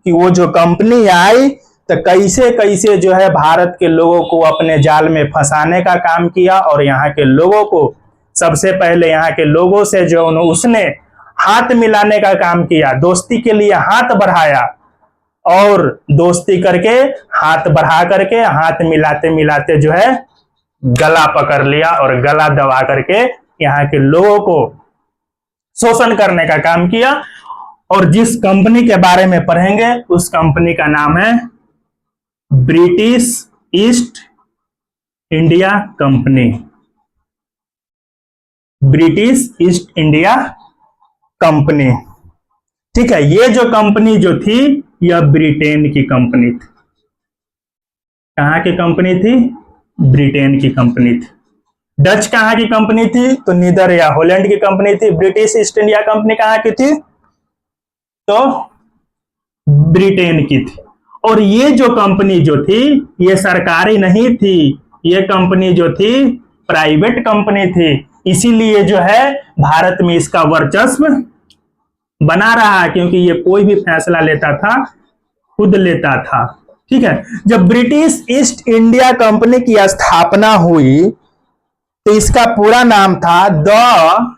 कि वो जो कंपनी आई तो कैसे कैसे जो है भारत के लोगों को अपने जाल में फंसाने का काम किया। और यहाँ के लोगों को सबसे पहले यहाँ के लोगों से जो उसने हाथ मिलाने का काम किया, दोस्ती के लिए हाथ बढ़ाया। और दोस्ती करके हाथ बढ़ा करके हाथ मिलाते मिलाते जो है गला पकड़ लिया और गला दबा करके यहाँ के लोगों को शोषण करने का काम किया। और जिस कंपनी के बारे में पढ़ेंगे उस कंपनी का नाम है British east India company. British east India company. ठीक है, ये जो कंपनी जो थी यह ब्रिटेन की कंपनी थी। कहां की कंपनी थी? ब्रिटेन की कंपनी थी। डच कहां की कंपनी थी? तो नीदर या हॉलैंड की कंपनी थी। ब्रिटिश ईस्ट इंडिया कंपनी कहां की थी? तो ब्रिटेन की थी। और ये जो कंपनी जो थी ये सरकारी नहीं थी, ये कंपनी जो थी प्राइवेट कंपनी थी। इसीलिए जो है भारत में इसका वर्चस्व बना रहा, क्योंकि ये कोई भी फैसला लेता था खुद लेता था। ठीक है, जब ब्रिटिश ईस्ट इंडिया कंपनी की स्थापना हुई तो इसका पूरा नाम था द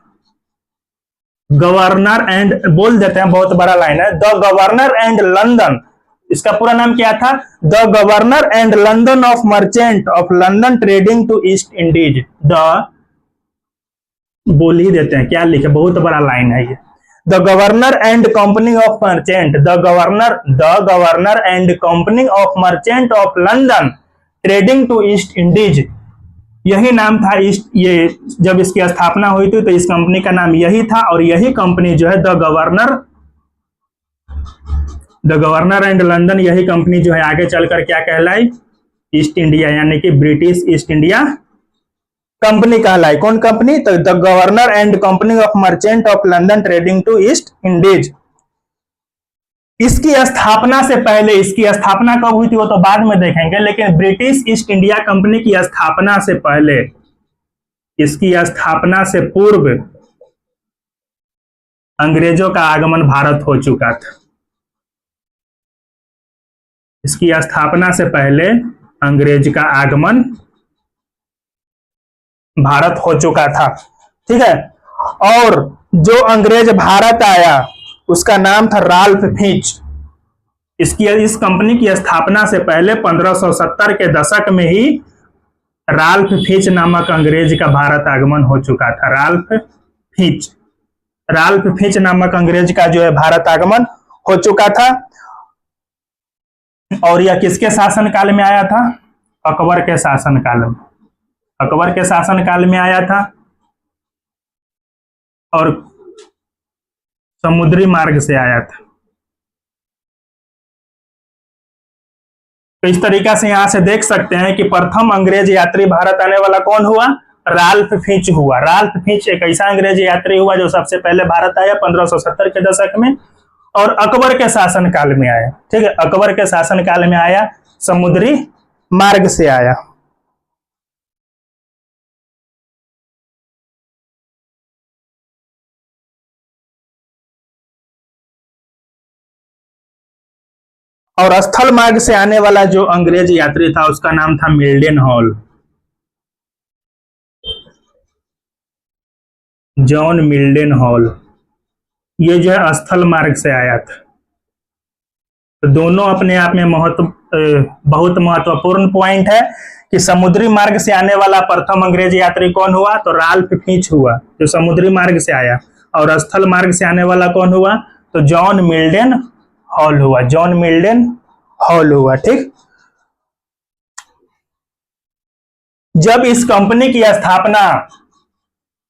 गवर्नर एंड, बोल देते हैं बहुत बड़ा लाइन है, द गवर्नर एंड लंदन। इसका पूरा नाम क्या था? The governor and London of merchant of London trading to East Indies. द बोल ही देते हैं, क्या लिखे, बहुत बड़ा लाइन है ये। The governor and company of merchant, the governor and company of merchant of London trading to East Indies, यही नाम था। ये जब इसकी स्थापना हुई थी तो इस कंपनी का नाम यही था। और यही कंपनी जो है द गवर्नर एंड लंदन, यही कंपनी जो है आगे चलकर क्या कहलाई? ईस्ट इंडिया, यानी कि ब्रिटिश ईस्ट इंडिया कंपनी कहलाई। कौन कंपनी? तो the governor and company of merchant of London trading to East Indies. इसकी स्थापना से पहले, इसकी स्थापना कब हुई थी वो तो बाद में देखेंगे, लेकिन ब्रिटिश ईस्ट इंडिया कंपनी की स्थापना से पहले, इसकी स्थापना से पूर्व अंग्रेजों का आगमन भारत हो चुका था। इसकी स्थापना से पहले अंग्रेज का आगमन भारत हो चुका था। ठीक है, और जो अंग्रेज भारत आया उसका नाम था राल्फ फिंच। इस कंपनी की स्थापना से पहले 1570 के दशक में ही राल्फ फिंच नामक अंग्रेज का भारत आगमन हो चुका था। राल्फ फिंच नामक अंग्रेज का जो है भारत आगमन हो चुका था। और यह किसके शासनकाल में आया था? अकबर के शासनकाल में। अकबर के शासनकाल में आया था। और समुद्री मार्ग से आया था। तो इस तरीका से यहां से देख सकते हैं कि प्रथम अंग्रेज यात्री भारत आने वाला कौन हुआ? राल्फ फिंच हुआ। राल्फ फिंच एक ऐसा अंग्रेज यात्री हुआ जो सबसे पहले भारत आया 1570 के दशक में और अकबर के शासनकाल में आया। ठीक है, अकबर के शासनकाल में आया, समुद्री मार्ग से आया। और स्थल मार्ग से आने वाला जो अंग्रेज यात्री था उसका नाम था मिल्डन हॉल, जॉन मिल्डन हॉल। ये जो है स्थल मार्ग से आया था। तो दोनों अपने आप में बहुत महत्वपूर्ण पॉइंट है कि समुद्री मार्ग से आने वाला प्रथम अंग्रेज यात्री कौन हुआ? तो राल्फ फिंच हुआ जो समुद्री मार्ग से आया। और स्थल मार्ग से आने वाला कौन हुआ? तो जॉन मिल्डन हॉल हुआ, जॉन मिल्डन हॉल हुआ। ठीक, जब इस कंपनी की स्थापना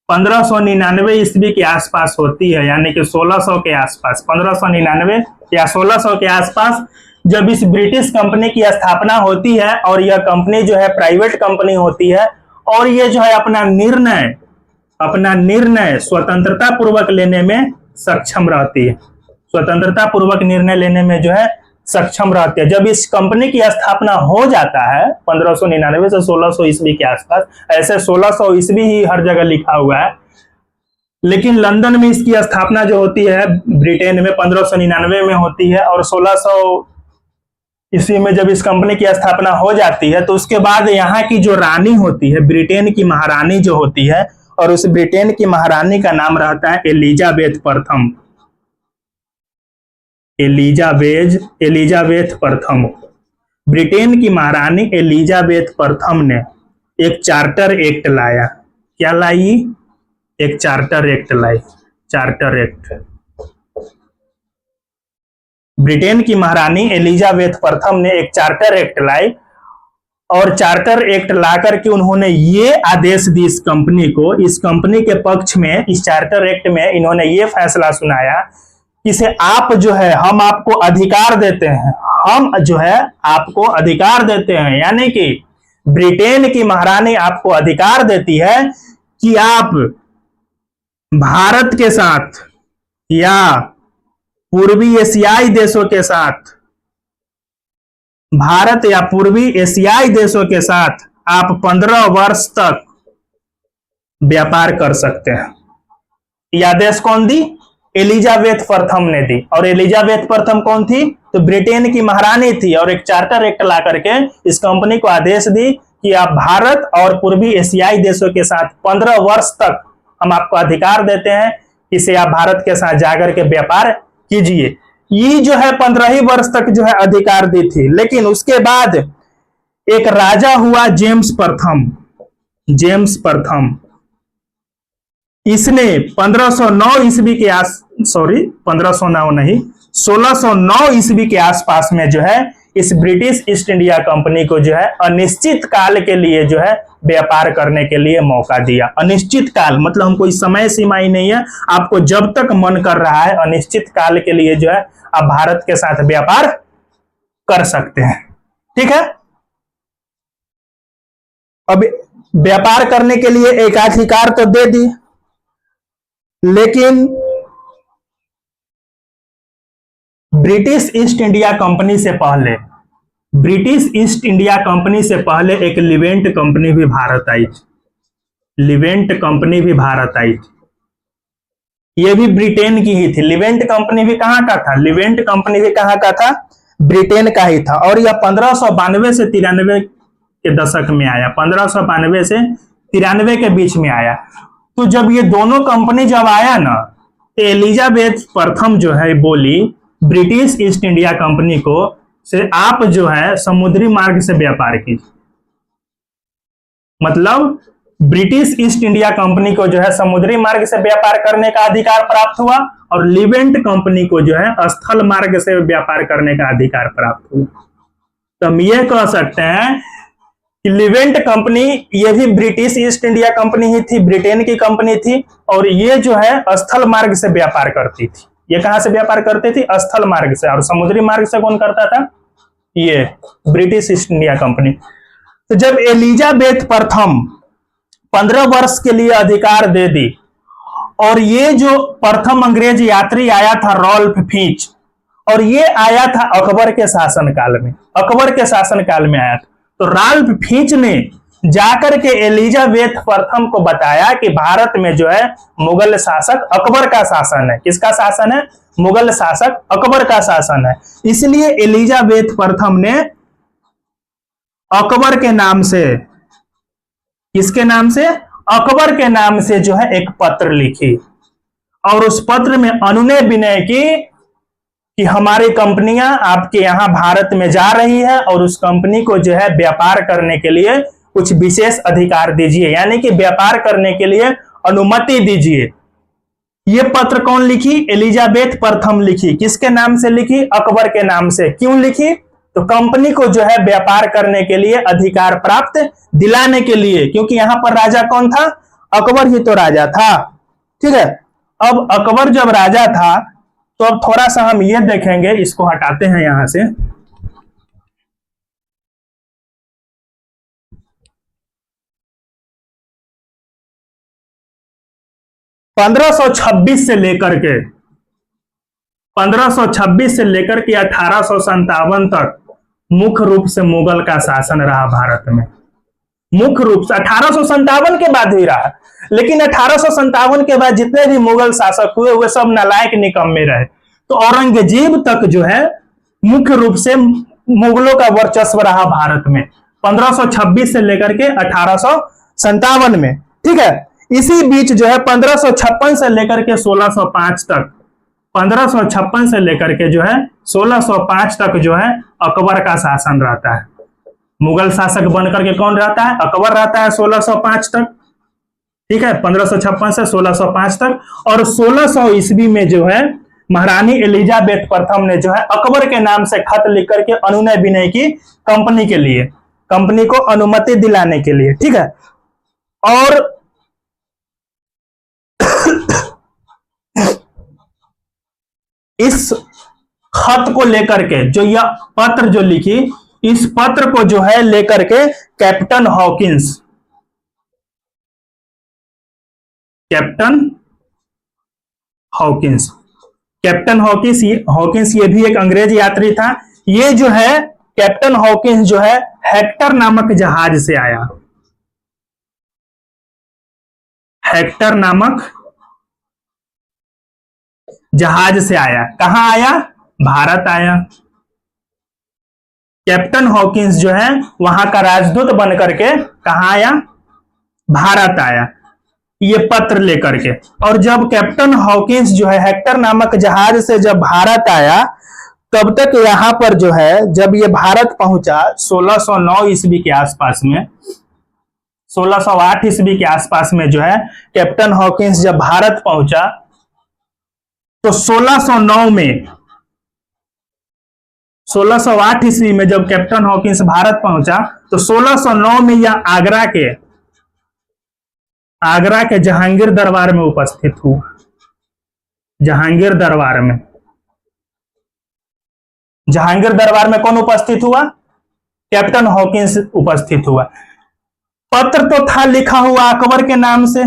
1599 ईस्वी के आसपास होती है, यानी कि 1600 के आसपास, 1599 या 1600 के आसपास जब इस ब्रिटिश कंपनी की स्थापना होती है और यह कंपनी जो है प्राइवेट कंपनी होती है और ये जो है अपना निर्णय स्वतंत्रता पूर्वक लेने में सक्षम रहती है, स्वतंत्रता पूर्वक निर्णय लेने में जो है सक्षम रहती है। जब इस कंपनी की स्थापना हो जाता है 1599 से 1600 ईस्वी के आसपास, ऐसे 1600 ईस्वी ही हर जगह लिखा हुआ है, लेकिन लंदन में इसकी स्थापना जो होती है ब्रिटेन में 1599 में होती है और 1600 ईस्वी में जब इस कंपनी की स्थापना हो जाती है तो उसके बाद यहाँ की जो रानी होती है, ब्रिटेन की महारानी जो होती है, और उस ब्रिटेन की महारानी का नाम रहता है एलिजाबेथ प्रथम, एलिजाबेथ प्रथम। ब्रिटेन की महारानी एलिजाबेथ प्रथम ने एक चार्टर एक्ट लाया। क्या लाई? एक चार्टर एक्ट लाई, चार्टर एक्ट। ब्रिटेन की महारानी एलिजाबेथ प्रथम ने एक चार्टर एक्ट लाई और चार्टर एक्ट ला करके उन्होंने ये आदेश दी इस कंपनी को, इस कंपनी के पक्ष में इस चार्टर एक्ट में इन्होंने ये फैसला सुनाया कि इसे आप जो है हम आपको अधिकार देते हैं, हम जो है आपको अधिकार देते हैं, यानी कि ब्रिटेन की महारानी आपको अधिकार देती है कि आप भारत के साथ या पूर्वी एशियाई देशों के साथ, भारत या पूर्वी एशियाई देशों के साथ आप 15 वर्ष तक व्यापार कर सकते हैं। यह आदेश कौन दी? एलिजाबेथ प्रथम ने दी। और एलिजाबेथ प्रथम कौन थी? तो ब्रिटेन की महारानी थी और एक चार्टर एक्ट ला करके इस कंपनी को आदेश दी कि आप भारत और पूर्वी एशियाई देशों के साथ 15 वर्ष तक हम आपको अधिकार देते हैं, इसे आप भारत के साथ जाकर के व्यापार कीजिए। ये जो है 15 ही वर्ष तक जो है अधिकार दी थी। लेकिन उसके बाद एक राजा हुआ जेम्स प्रथम, जेम्स प्रथम। इसने 1509 ईस्वी के 1509 नहीं, 1609 ईस्वी के आसपास में जो है इस ब्रिटिश ईस्ट इंडिया कंपनी को जो है अनिश्चित काल के लिए जो है व्यापार करने के लिए मौका दिया। अनिश्चित काल मतलब हम कोई समय सीमा ही नहीं है, आपको जब तक मन कर रहा है अनिश्चित काल के लिए जो है आप भारत के साथ व्यापार कर सकते हैं। ठीक है, अब व्यापार करने के लिए एकाधिकार तो दे दी, लेकिन ब्रिटिश ईस्ट इंडिया कंपनी से पहले, ब्रिटिश ईस्ट इंडिया कंपनी से पहले एक लिवेंट कंपनी भी भारत आई थी, लिवेंट कंपनी भी भारत आई थी। यह भी ब्रिटेन की ही थी। लिवेंट कंपनी भी कहां का था? लिवेंट कंपनी भी कहां का था? ब्रिटेन का ही था। और यह 1592 से 93 के दशक में आया, 1592 से 93 के बीच में आया। तो जब ये दोनों कंपनी जब आया ना, तो एलिजाबेथ प्रथम जो है बोली ब्रिटिश ईस्ट इंडिया कंपनी को से आप जो है समुद्री मार्ग से व्यापार कीजिए। मतलब ब्रिटिश ईस्ट इंडिया कंपनी को जो है समुद्री मार्ग से व्यापार करने का अधिकार प्राप्त हुआ और लिवेंट कंपनी को जो है स्थल मार्ग से व्यापार करने का अधिकार प्राप्त हुआ। तो हम यह कह सकते हैं कि लिवेंट कंपनी ये भी ब्रिटिश ईस्ट इंडिया कंपनी ही थी, ब्रिटेन की कंपनी थी और ये जो है स्थल मार्ग से व्यापार करती थी। ये कहां से व्यापार करती थी? स्थल मार्ग से। और समुद्री मार्ग से कौन करता था? ये ब्रिटिश ईस्ट इंडिया कंपनी। तो जब एलिजाबेथ प्रथम 15 वर्ष के लिए अधिकार दे दी, और ये जो प्रथम अंग्रेज यात्री आया था रॉल्फ फिंच, और ये आया था अकबर के शासनकाल में, अकबर के शासनकाल में आया था। तो रॉल्फ फिंच ने जाकर के एलिजाबेथ प्रथम को बताया कि भारत में जो है मुगल शासक अकबर का शासन है। किसका शासन है? मुगल शासक अकबर का शासन है। इसलिए एलिजाबेथ प्रथम ने अकबर के नाम से, किसके नाम से? अकबर के नाम से जो है एक पत्र लिखी, और उस पत्र में अनुनय विनय की कि हमारी कंपनियां आपके यहां भारत में जा रही है, और उस कंपनी को जो है व्यापार करने के लिए कुछ विशेष अधिकार दीजिए, यानी कि व्यापार करने के लिए अनुमति दीजिए। ये पत्र कौन लिखी? एलिजाबेथ प्रथम लिखी। किसके नाम से लिखी? अकबर के नाम से। क्यों लिखी? तो कंपनी को जो है व्यापार करने के लिए अधिकार प्राप्त दिलाने के लिए, क्योंकि यहां पर राजा कौन था? अकबर ही तो राजा था। ठीक है, अब अकबर जब राजा था, तो अब थोड़ा सा हम ये देखेंगे, इसको हटाते हैं यहां से। 1526 से लेकर के 1526 से लेकर के 1857 तक मुख्य रूप से मुगल का शासन रहा भारत में। मुख्य रूप से 1857 के बाद ही रहा, लेकिन 1857 के बाद जितने भी मुगल शासक हुए वे सब नालायक निकम्मे रहे। तो औरंगजेब तक जो है मुख्य रूप से मुगलों का वर्चस्व रहा भारत में, 1526 से लेकर के 1857 में। ठीक है, इसी बीच जो है 1556 से लेकर के 1605 तक, 1556 से लेकर के जो है 1605 तक जो है अकबर का शासन रहता है। मुगल शासक बनकर के कौन रहता है? अकबर रहता है 1605 तक। ठीक है, 1556 से 1605 तक। और 1600 ईस्वी में जो है महारानी एलिजाबेथ प्रथम ने जो है अकबर के नाम से खत लिख करके अनुनय विनय की कंपनी के लिए, कंपनी को अनुमति दिलाने के लिए। ठीक है, और इस खत को लेकर के जो यह पत्र जो लिखी, इस पत्र को जो है लेकर के captain Hawkins, captain Hawkins, captain Hawkins ये भी एक अंग्रेज यात्री था। ये जो है कैप्टन हॉकिंस जो है हेक्टर नामक जहाज से आया। हेक्टर नामक जहाज से आया। कहां आया? भारत आया। कैप्टन हॉकिंस जो है वहां का राजदूत बनकर के कहां आया? भारत आया, ये पत्र लेकर के। और जब कैप्टन हॉकिंस जो है हेक्टर नामक जहाज से जब भारत आया, तब तक यहां पर जो है जब ये भारत पहुंचा 1609 ईस्वी के आसपास में, 1608 ईस्वी के आसपास में जो है कैप्टन हॉकिंस जब भारत पहुंचा, तो 1609 में, 1608 ईस्वी में जब कैप्टन हॉकिंस भारत पहुंचा, तो 1609 में यह आगरा के जहांगीर दरबार में उपस्थित हुआ। जहांगीर दरबार में, जहांगीर दरबार में कौन उपस्थित हुआ? कैप्टन हॉकिंस उपस्थित हुआ। पत्र तो था लिखा हुआ अकबर के नाम से,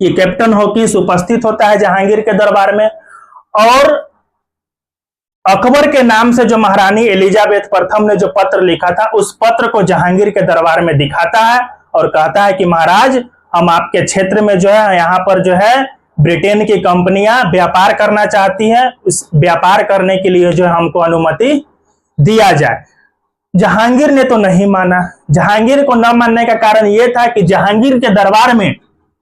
ये कैप्टन हॉकिंस उपस्थित होता है जहांगीर के दरबार में, और अकबर के नाम से जो महारानी एलिजाबेथ प्रथम ने जो पत्र लिखा था, उस पत्र को जहांगीर के दरबार में दिखाता है और कहता है कि महाराज, हम आपके क्षेत्र में जो है यहाँ पर जो है ब्रिटेन की कंपनियां व्यापार करना चाहती हैं, उस व्यापार करने के लिए जो है हमको अनुमति दिया जाए। जहांगीर ने तो नहीं माना। जहांगीर को न मानने का कारण यह था कि जहांगीर के दरबार में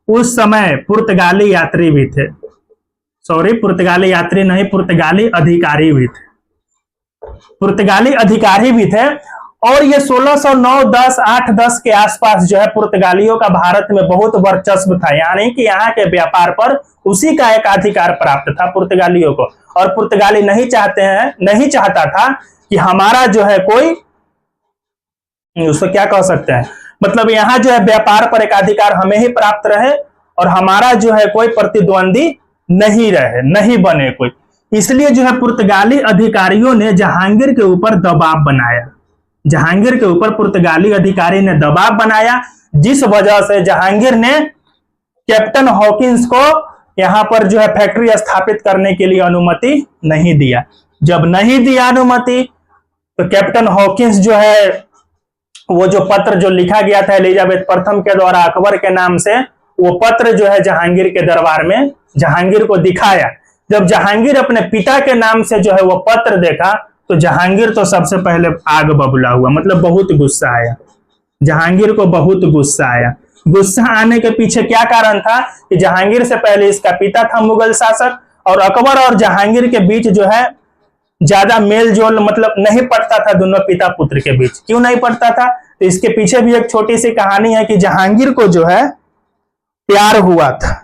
उस समय पुर्तगाली यात्री भी थे, पुर्तगाली यात्री नहीं, पुर्तगाली अधिकारी भी थे, पुर्तगाली अधिकारी भी थे। और ये 1609, 10, 8, 10 के आसपास जो है पुर्तगालियों का भारत में बहुत वर्चस्व था, यानी कि यहाँ के व्यापार पर उसी का एक अधिकार प्राप्त था पुर्तगालियों को। और पुर्तगाली नहीं चाहता था कि हमारा जो है कोई, उसको क्या कह सकते हैं, मतलब यहाँ जो है व्यापार पर एक अधिकार हमें ही प्राप्त रहे और हमारा जो है कोई प्रतिद्वंदी नहीं रहे, नहीं बने कोई। इसलिए जो है पुर्तगाली अधिकारियों ने जहांगीर के ऊपर दबाव बनाया, जहांगीर के ऊपर पुर्तगाली अधिकारी ने दबाव बनाया, जिस वजह से जहांगीर ने कैप्टन हॉकिंस को यहां पर जो है फैक्ट्री स्थापित करने के लिए अनुमति नहीं दिया। जब नहीं दिया अनुमति तो कैप्टन हॉकिंस जो है वो जो पत्र जो लिखा गया था एलिजाबेथ प्रथम के द्वारा अकबर के नाम से, वो पत्र जो है जहांगीर के दरबार में जहांगीर को दिखाया। जब जहांगीर अपने पिता के नाम से जो है वो पत्र देखा तो जहांगीर तो सबसे पहले आग बबूला हुआ, मतलब बहुत गुस्सा आया, जहांगीर को बहुत गुस्सा आया। गुस्सा आने के पीछे क्या कारण था कि जहांगीर से पहले इसका पिता था मुगल शासक, और अकबर और जहांगीर के बीच जो है ज्यादा मेल जोल मतलब नहीं पड़ता था दोनों पिता पुत्र के बीच। क्यों नहीं पड़ता था? तो इसके पीछे भी एक छोटी सी कहानी है कि जहांगीर को जो है प्यार हुआ था,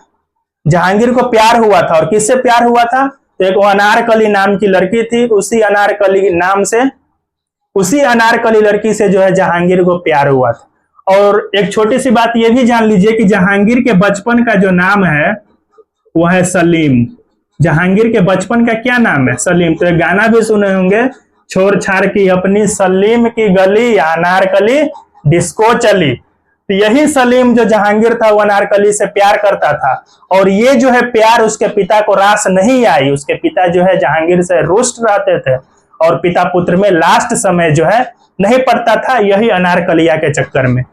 जहांगीर को प्यार हुआ था। और किससे प्यार हुआ था? तो एक अनारकली नाम की लड़की थी, उसी अनारकली लड़की से जो है जहांगीर को प्यार हुआ था। और एक छोटी सी बात यह भी जान लीजिए कि जहांगीर के बचपन का जो नाम है वह है सलीम। जहांगीर के बचपन का क्या नाम है? सलीम। तो एक गाना भी सुने होंगे, छोड़ छाड़ की अपनी सलीम की गली, अनारकली डिस्को चली। तो यही सलीम जो जहांगीर था वो अनारकली से प्यार करता था, और ये जो है प्यार उसके पिता को रास नहीं आई। उसके पिता जो है जहांगीर से रुष्ट रहते थे और पिता पुत्र में लास्ट समय जो है नहीं पड़ता था, यही अनारकलिया के चक्कर में।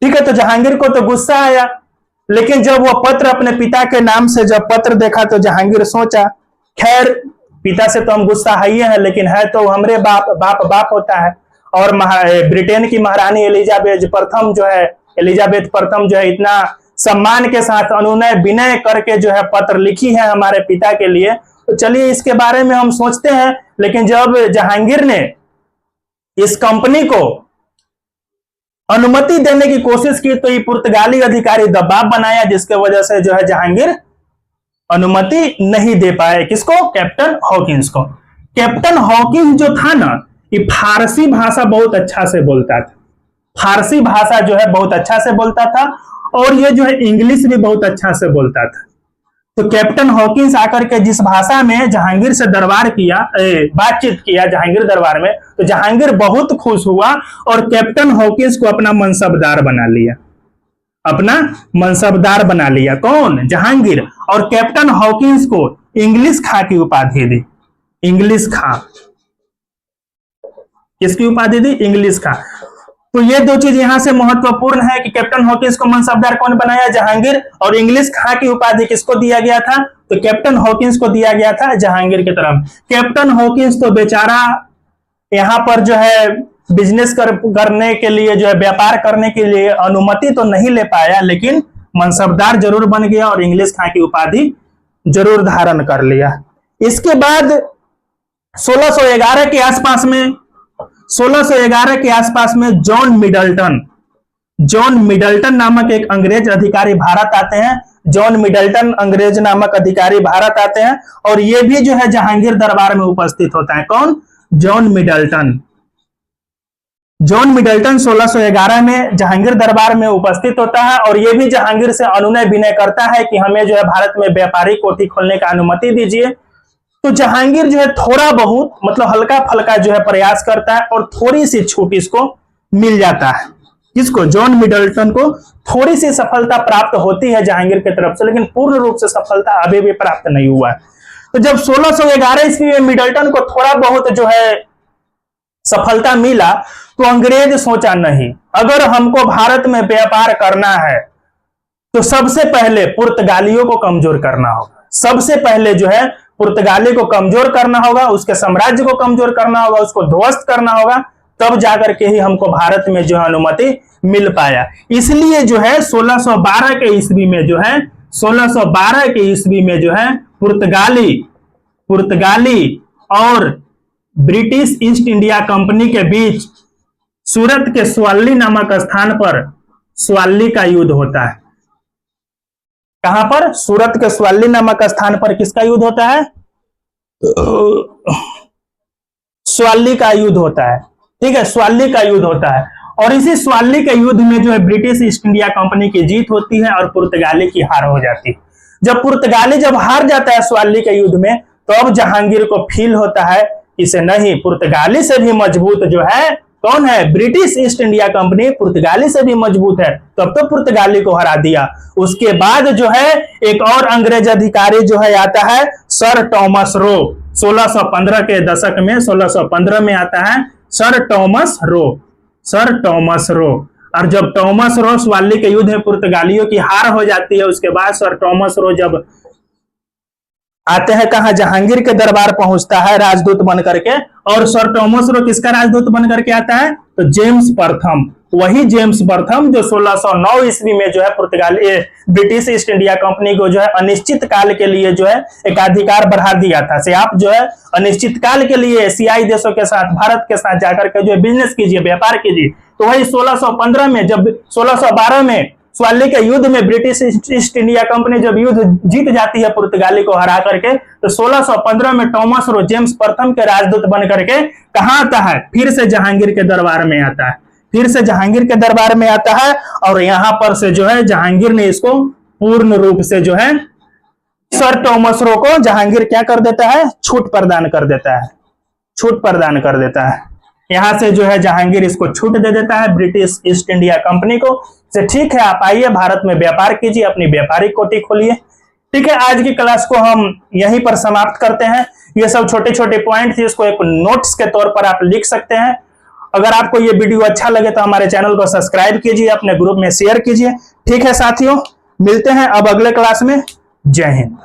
ठीक है, तो जहांगीर को तो गुस्सा आया, लेकिन जब वो पत्र अपने पिता के नाम से जब पत्र देखा तो जहांगीर सोचा, खैर पिता से तो हम गुस्सा है ही है, लेकिन है तो हमरे बाप होता है। और ब्रिटेन की महारानी एलिजाबेथ प्रथम जो है इतना सम्मान के साथ अनुनय विनय करके जो है पत्र लिखी है हमारे पिता के लिए, तो चलिए इसके बारे में हम सोचते हैं। लेकिन जब जहांगीर ने इस कंपनी को अनुमति देने की कोशिश की तो ये पुर्तगाली अधिकारी दबाव बनाया, जिसके वजह से जो है जहांगीर अनुमति नहीं दे पाए। किसको? कैप्टन हॉकिंस को। कैप्टन हॉकिंस जो था ना, ये फारसी भाषा बहुत अच्छा से बोलता था, फारसी भाषा जो है बहुत अच्छा से बोलता था, और ये जो है इंग्लिश भी बहुत अच्छा से बोलता था। तो कैप्टन हॉकिंस आकर के जिस भाषा में जहांगीर से बातचीत किया जहांगीर दरबार में, तो जहांगीर बहुत खुश हुआ और कैप्टन हॉकिंस को अपना मनसबदार बना लिया, अपना मनसबदार बना लिया। कौन? जहांगीर। और कैप्टन हॉकिंस को इंग्लिश खां की उपाधि दी, इंग्लिश खां। किसकी उपाधि दी? इंग्लिश खां। तो ये दो चीज यहां से महत्वपूर्ण है कि कैप्टन हॉकिंस को मनसबदार कौन बनाया? जहांगीर। और इंग्लिश खां की उपाधि किसको दिया गया था? तो कैप्टन हॉकिंस को दिया गया था जहांगीर की तरफ। कैप्टन हॉकिंस तो बेचारा यहाँ पर जो है बिजनेस करने के लिए जो है व्यापार करने के लिए अनुमति तो नहीं ले पाया, लेकिन मनसबदार जरूर बन गया और इंग्लिश खां की उपाधि जरूर धारण कर लिया। इसके बाद 1611 के आसपास में जॉन मिडल्टन नामक एक अंग्रेज अधिकारी भारत आते हैं। जॉन मिडल्टन अंग्रेज नामक अधिकारी भारत आते हैं और ये भी जो है जहांगीर दरबार में उपस्थित होता है। कौन? John Middleton. जॉन मिडल्टन 1611 में जहांगीर दरबार में उपस्थित होता है और ये भी जहांगीर से अनुनय विनय करता है कि हमें जो है भारत में व्यापारी कोठी खोलने का अनुमति दीजिए। तो जहांगीर जो है थोड़ा बहुत मतलब हल्का फल्का जो है प्रयास करता है और थोड़ी सी छूट इसको मिल जाता है। किसको? जॉन मिडल्टन को थोड़ी सी सफलता प्राप्त होती है जहांगीर की तरफ से, लेकिन पूर्ण रूप से सफलता अभी भी प्राप्त नहीं हुआ है। तो जब 1611 ईस्वी में मिडल्टन को थोड़ा बहुत जो है सफलता मिला तो अंग्रेज सोचा नहीं, अगर हमको भारत में व्यापार करना है तो सबसे पहले पुर्तगालियों को कमजोर करना होगा। सबसे पहले जो है पुर्तगाली को कमजोर करना होगा, उसके साम्राज्य को कमजोर करना होगा, उसको ध्वस्त करना होगा, तब जाकर के ही हमको भारत में जो है अनुमति मिल पाया। इसलिए जो है 1612 के ईस्वी में जो है पुर्तगाली और ब्रिटिश ईस्ट इंडिया कंपनी के बीच सूरत के स्वाली नामक स्थान पर स्वाली का युद्ध होता है। कहां पर? सूरत के स्वाली नामक स्थान पर किसका युद्ध होता है? स्वाली का युद्ध होता है। ठीक है, स्वाली का युद्ध होता है और इसी स्वाली के युद्ध में जो है ब्रिटिश ईस्ट इंडिया कंपनी की जीत होती है और पुर्तगाली की हार हो जाती है। जब पुर्तगाली जब हार जाता है स्वाली के युद्ध में, तो अब जहांगीर को फील होता है इसे नहीं, पुर्तगाली से भी मजबूत जो है कौन है, ब्रिटिश ईस्ट इंडिया कंपनी पुर्तगाली से भी मजबूत है, तब तो पुर्तगाली को हरा दिया। उसके बाद जो है एक और अंग्रेज अधिकारी जो है आता है सर टॉमस रो, 1615 के दशक में, 1615 में आता है sir Thomas Roe, sir Thomas Roe. और जब टॉमस रो स्वाली के युद्ध में पुर्तगालियों की हार हो जाती है, उसके बाद सर टॉमस रो जब आते हैं कहा, जहांगीर के दरबार पहुंचता है राजदूत बन करके। और सर टॉमस रो किसका राजदूत बन करके आता है, तो जेम्स प्रथम, वही जेम्स प्रथम जो 1609 ईस्वी में जो है पुर्तगाली ब्रिटिश ईस्ट इंडिया कंपनी को जो है अनिश्चित काल के लिए जो है एकाधिकार बढ़ा दिया था, से आप जो है अनिश्चित काल के लिए एशियाई देशों के साथ, भारत के साथ जाकर के जो है बिजनेस कीजिए, व्यापार कीजिए। तो वही 1615 में, जब 1612 में स्वाली के युद्ध में ब्रिटिश ईस्ट इंडिया कंपनी जब युद्ध जीत जाती है पुर्तगाली को हरा करके, तो 1615 में टॉमस रो जेम्स प्रथम के राजदूत बन करके कहां आता है, फिर से जहांगीर के दरबार में आता है, फिर से जहांगीर के दरबार में आता है। और यहां पर से जो है जहांगीर ने इसको पूर्ण रूप से जो है सर टॉमस रो को जहांगीर क्या कर देता है, छूट प्रदान कर देता है, छूट प्रदान कर देता है। यहां से जो है जहांगीर इसको छूट दे देता है ब्रिटिश ईस्ट इंडिया कंपनी को, से ठीक है आप आइए भारत में व्यापार कीजिए, अपनी व्यापारिक कोठी खोलिए। ठीक है, आज की क्लास को हम यहीं पर समाप्त करते हैं। ये सब छोटे छोटे पॉइंट थे, इसको एक नोट्स के तौर पर आप लिख सकते हैं। अगर आपको ये वीडियो अच्छा लगे तो हमारे चैनल को सब्सक्राइब कीजिए, अपने ग्रुप में शेयर कीजिए। ठीक है साथियों, मिलते हैं अब अगले क्लास में। जय हिंद।